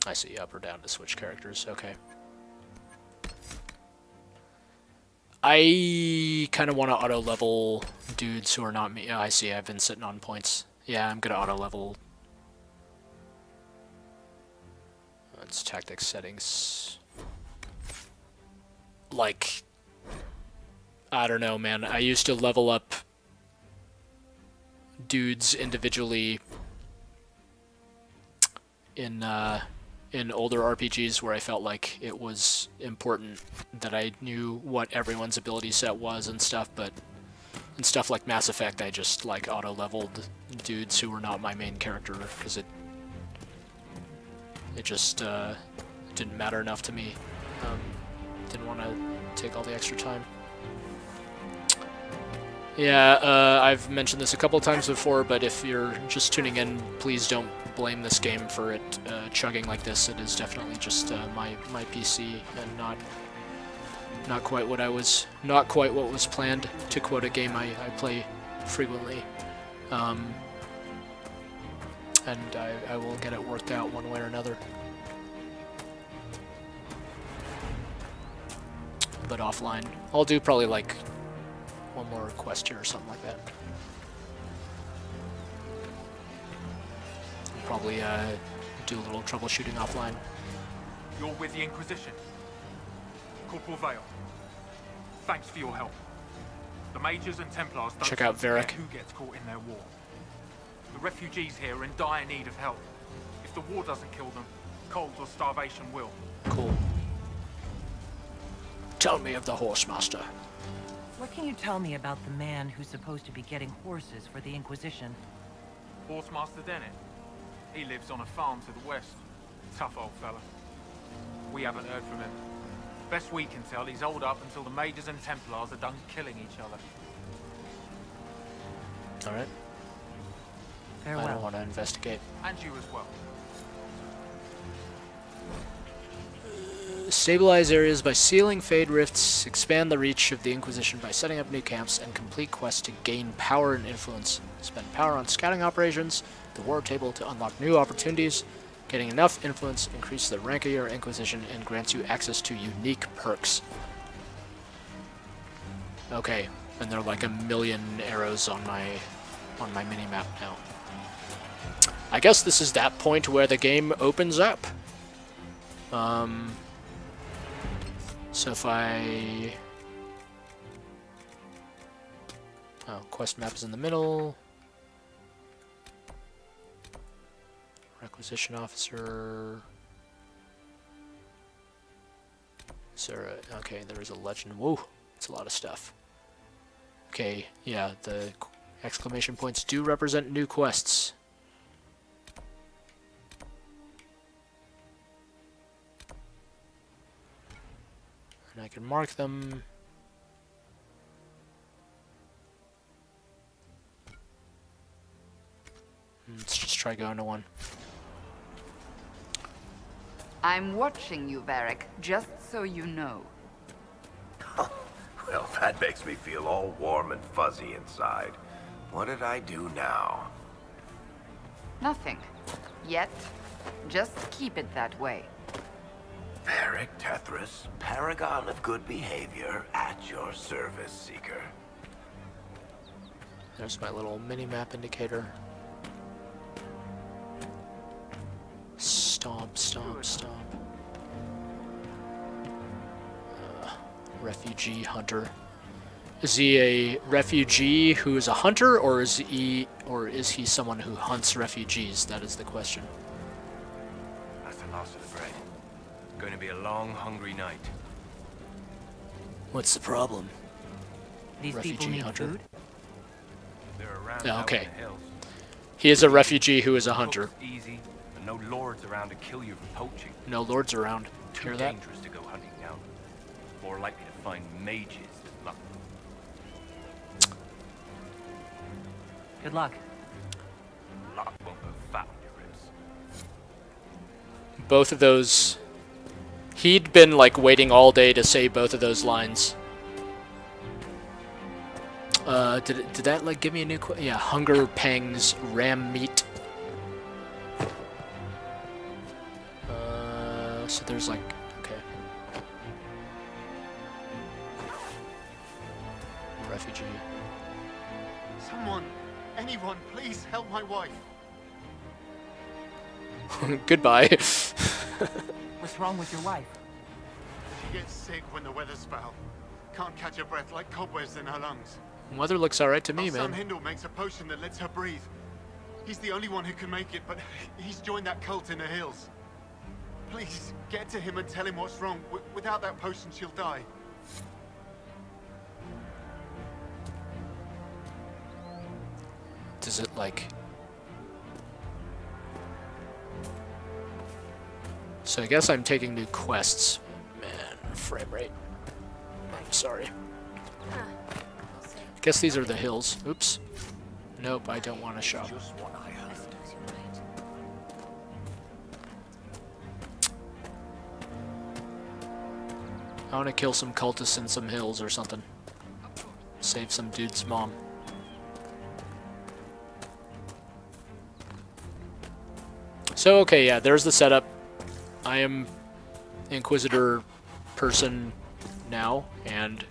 I see, up or down to switch characters, okay. I kind of want to auto-level dudes who are not me. Oh, I see, I've been sitting on points. Yeah, I'm going to auto-level. It's tactics settings. Like, I don't know, man. I used to level up dudes individually in older RPGs where I felt like it was important that I knew what everyone's ability set was and stuff, but in stuff like Mass Effect, I just like auto-leveled dudes who were not my main character because it just didn't matter enough to me. Didn't want to take all the extra time. Yeah, I've mentioned this a couple times before, but if you're just tuning in, please don't blame this game for it chugging like this. It is definitely just my PC and not quite what was planned, to quote a game I play frequently. And I will get it worked out one way or another. bit offline. I'll do probably like one more quest here or something like that. Probably do a little troubleshooting offline. You're with the Inquisition. Corporal Vale. Thanks for your help. The Majors and Templars don't check out Varric. who gets caught in their war. The refugees here are in dire need of help. If the war doesn't kill them, cold or starvation will. Cool. Tell me of the Horsemaster. What can you tell me about the man who's supposed to be getting horses for the Inquisition? Horsemaster Dennett. He lives on a farm to the west. Tough old fella. We haven't heard from him. Best we can tell, he's holed up until the Majors and Templars are done killing each other. Alright. Farewell. I don't want to investigate. And you as well. Stabilize areas by sealing fade rifts, expand the reach of the Inquisition by setting up new camps, and complete quests to gain power and influence. Spend power on scouting operations, the war table to unlock new opportunities. Getting enough influence increases the rank of your Inquisition and grants you access to unique perks. Okay, and there are like a million arrows on my mini-map now. I guess this is that point where the game opens up. So if I... Oh, quest map is in the middle. Requisition officer. Is there a... Okay, there is a legend. Whoa, it's a lot of stuff. Okay, yeah, the exclamation points do represent new quests. And I can mark them. Let's just try going to one. I'm watching you, Varric, just so you know. Well, that makes me feel all warm and fuzzy inside. What did I do now? Nothing. Yet. Just keep it that way. Varric Tethras, paragon of good behavior, at your service, Seeker. There's my little mini-map indicator. Stomp, stomp, stomp. Refugee hunter. Is he a refugee who is a hunter, or is he someone who hunts refugees? That is the question. That's the last of the bread. Going to be a long, hungry night. What's the problem? These refugee people need hunter. food? They're around Oh, out okay. in the hills. He is a refugee who is a hunter. Cook's easy, and no lords around to kill you for poaching. No lords around. Too Hear that? dangerous to go hunting now. More likely to find mages than luck. Good luck. Luck won't go fat on your ribs. Both of those... He'd been, like, waiting all day to say both of those lines. Did that, like, give me a new... Yeah, hunger pangs, ram meat. So there's, like... Okay. Refugee. Someone, anyone, please help my wife. Goodbye. What's wrong with your wife? She gets sick when the weather's foul. Can't catch her breath, like cobwebs in her lungs. Weather looks alright to me, Our son man. Hindle makes a potion that lets her breathe. He's the only one who can make it, but he's joined that cult in the hills. Please, get to him and tell him what's wrong. Without that potion, she'll die. Does it, like... So I guess I'm taking new quests. Man, frame rate. I'm sorry. I guess these are the hills. Oops. Nope, I don't want to shop. Just what I heard. I want to kill some cultists in some hills or something. Save some dude's mom. So, okay, yeah, there's the setup. I am Inquisitor person now, and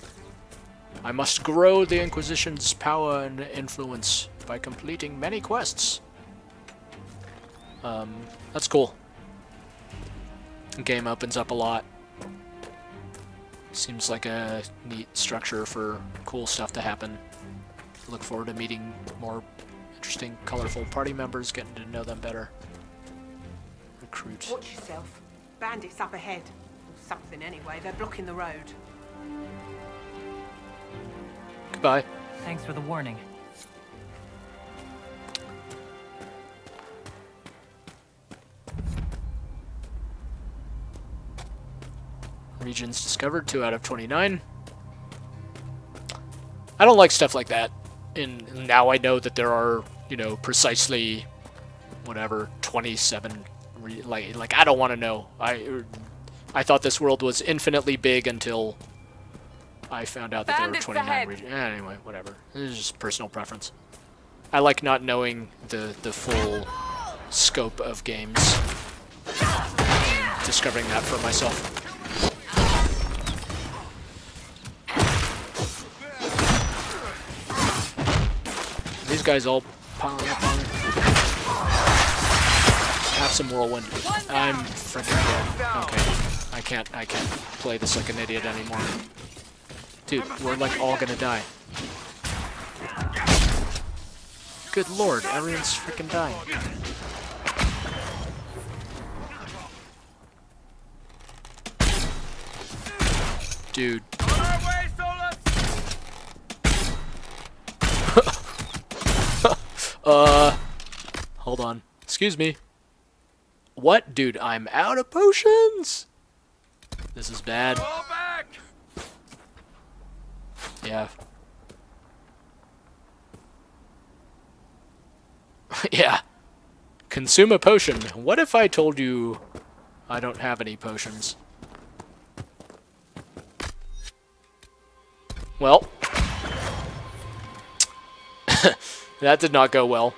I must grow the Inquisition's power and influence by completing many quests. That's cool. The game opens up a lot. Seems like a neat structure for cool stuff to happen. Look forward to meeting more interesting, colorful party members, getting to know them better. Recruit. Watch yourself. Bandits up ahead. Or something anyway. They're blocking the road. Goodbye. Thanks for the warning. Regions discovered, 2 out of 29. I don't like stuff like that. And now I know that there are, you know, precisely, whatever, 27. Like I don't want to know. I thought this world was infinitely big until I found out that there were 29 regions. Anyway, whatever. This is just personal preference. I like not knowing the full scope of games. And discovering that for myself. These guys all piling up on me. Have some whirlwind. I'm freaking dead. Okay. I can't play this like an idiot anymore. Dude, we're like all gonna die. Good lord, everyone's freaking dying. Dude. Hold on. Excuse me. What? Dude, I'm out of potions! This is bad. Yeah. Yeah. Consume a potion. What if I told you I don't have any potions? Well. That did not go well.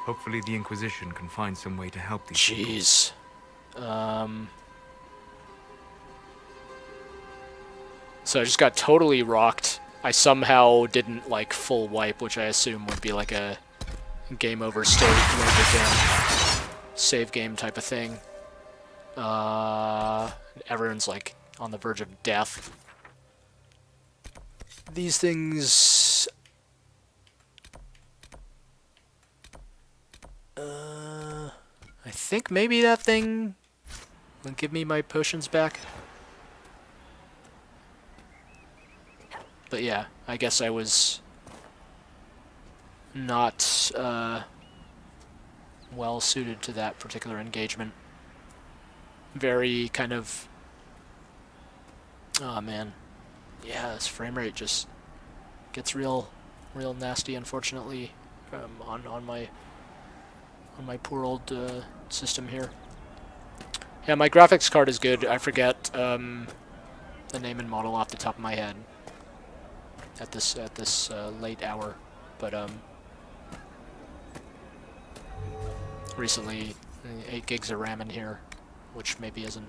Hopefully the Inquisition can find some way to help these Jeez. So I just got totally rocked. I somehow didn't like full wipe, which I assume would be like a game over state, save game type of thing. Everyone's like on the verge of death. These things... I think maybe that thing will give me my potions back. But yeah, I guess I was not well suited to that particular engagement. Very kind of... Oh man. Yeah, this frame rate just gets real nasty, unfortunately, on my poor old system here. Yeah, my graphics card is good. I forget the name and model off the top of my head at this late hour, but recently 8 gigs of RAM in here, which maybe isn't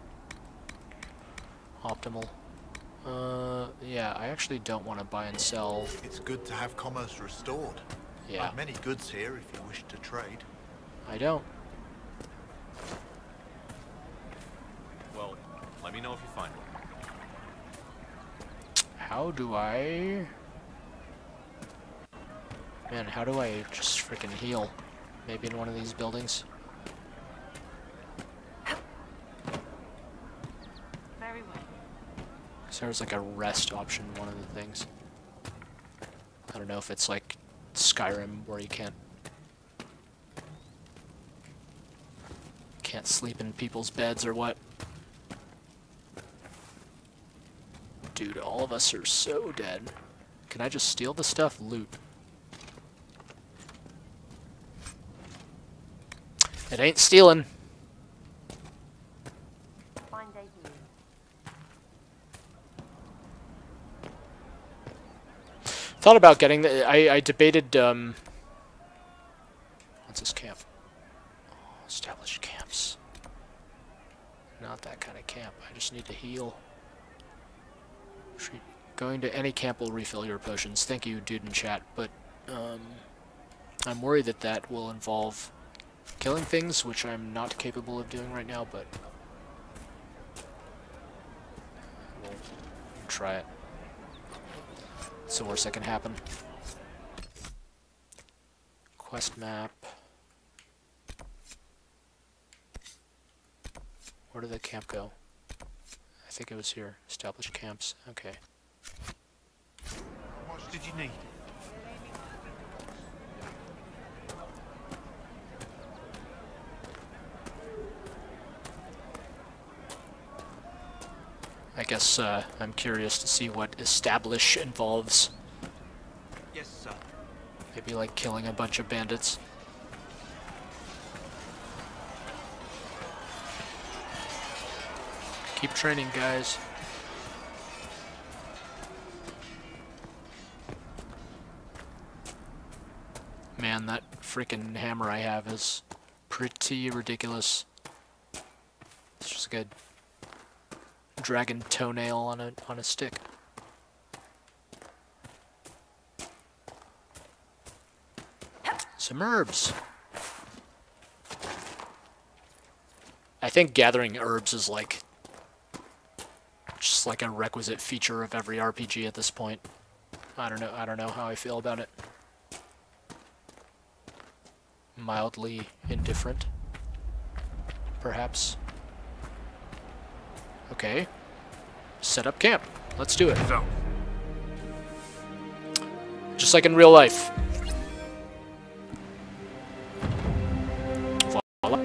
optimal. Yeah, I actually don't want to buy and sell. It's good to have commerce restored. Yeah. I have many goods here if you wish to trade. I don't. Well, let me know if you find one. How do I... Man, how do I just freaking heal? Maybe in one of these buildings? Very well. So there's like a rest option, one of the things. I don't know if it's like Skyrim where you can't sleep in people's beds or what. Dude, all of us are so dead. Can I just steal the stuff? Loot. It ain't stealing. Thought about getting the... I debated... What's this camp? Oh, established camps. Not that kind of camp. I just need to heal. Going to any camp will refill your potions. Thank you, dude in chat, but I'm worried that that will involve killing things, which I'm not capable of doing right now, but we'll try it. It's the worst that can happen. Quest map. Where did the camp go? I think it was here. Establish camps. Okay. What did you need? I guess I'm curious to see what establish involves. Yes, sir. Maybe like killing a bunch of bandits. Keep training, guys. Man, that freaking hammer I have is pretty ridiculous. It's just like a dragon toenail on a stick. Some herbs. I think gathering herbs is like just like a requisite feature of every RPG at this point. I don't know how I feel about it. Mildly indifferent, perhaps. Okay. Set up camp. Let's do it. So. Just like in real life. Voila.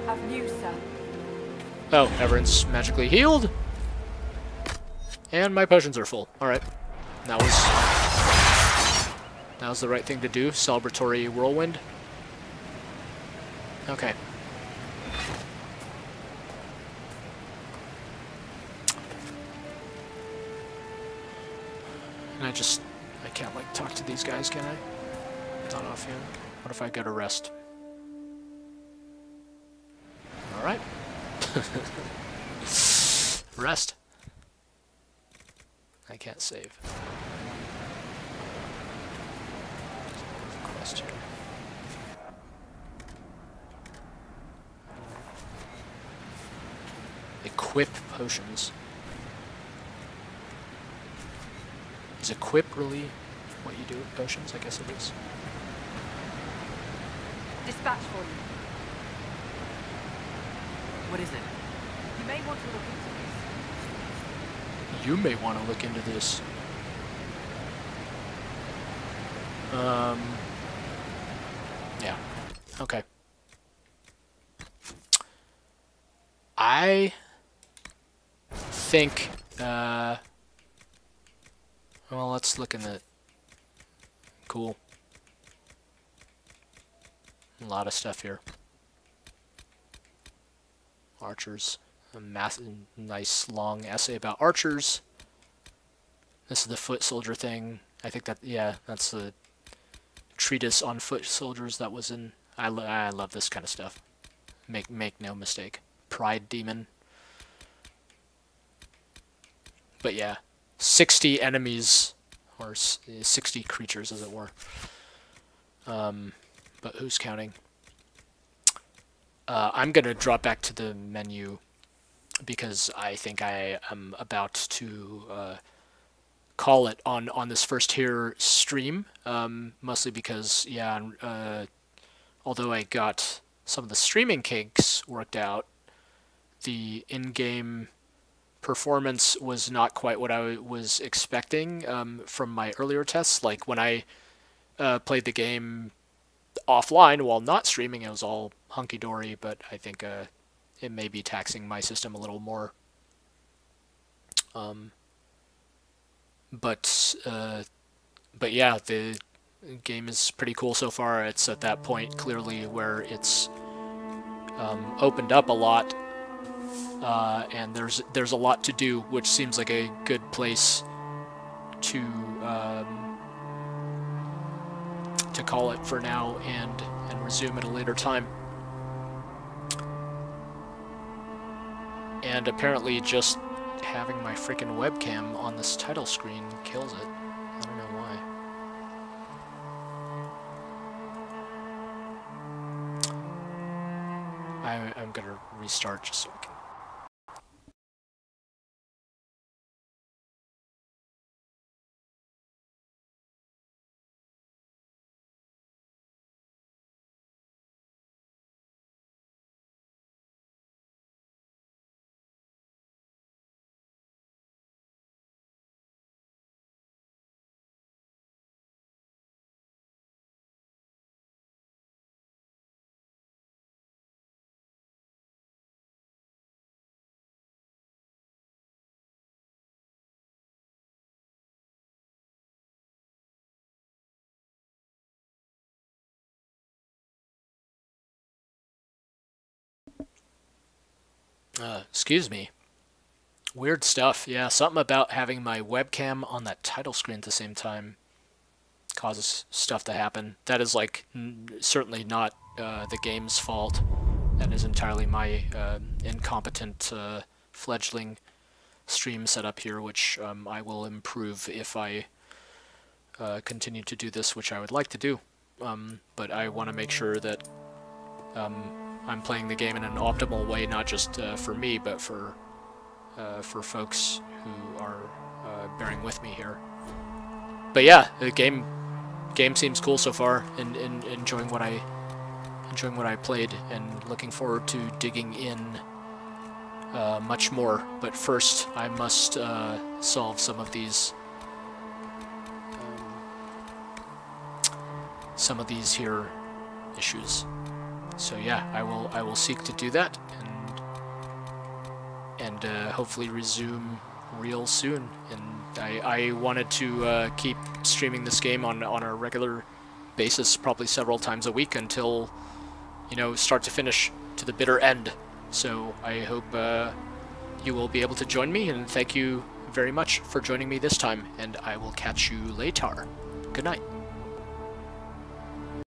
Have news, sir. Oh, everyone's magically healed. And my potions are full. Alright. That was the right thing to do. Celebratory whirlwind. Okay. And I can't like talk to these guys, can I? Not offhand. What if I go to rest? Alright. Rest. I can't save. Quest here. Equip potions. Is equip really what you do with potions? I guess it is. Dispatch for you. What is it? You may want to look into this. You may want to look into this. Yeah. Okay. I think, well, let's look in the... Cool. A lot of stuff here. Archers. A nice long essay about archers. This is the foot soldier thing. I think that, yeah, that's the treatise on foot soldiers that was in... I love this kind of stuff. Make no mistake. Pride demon. But yeah, 60 enemies, or 60 creatures as it were. But who's counting? I'm gonna drop back to the menu because I think I am about to call it on this first tier stream, mostly because, yeah, although I got some of the streaming kinks worked out, the in-game performance was not quite what I was expecting from my earlier tests. Like when I played the game offline while not streaming, it was all hunky-dory, but I think it may be taxing my system a little more. But yeah, the game is pretty cool so far. It's at that point clearly where it's opened up a lot, and there's a lot to do, which seems like a good place to call it for now and resume at a later time. And apparently just having my freaking webcam on this title screen kills it. I don't know why. I'm gonna restart just so I can. Excuse me. Weird stuff. Yeah, something about having my webcam on that title screen at the same time causes stuff to happen. That is like certainly not the game's fault. That is entirely my incompetent fledgling stream setup here, which I will improve if I continue to do this, which I would like to do. But I want to make sure that I'm playing the game in an optimal way, not just for me, but for folks who are bearing with me here. But yeah, the game seems cool so far, and enjoying what I played, and looking forward to digging in much more. But first, I must solve some of these here issues. So yeah, I will seek to do that, and hopefully resume real soon. And I wanted to keep streaming this game on a regular basis, probably several times a week, until, you know, start to finish, to the bitter end. So I hope you will be able to join me, and thank you very much for joining me this time, and I will catch you later. Good night.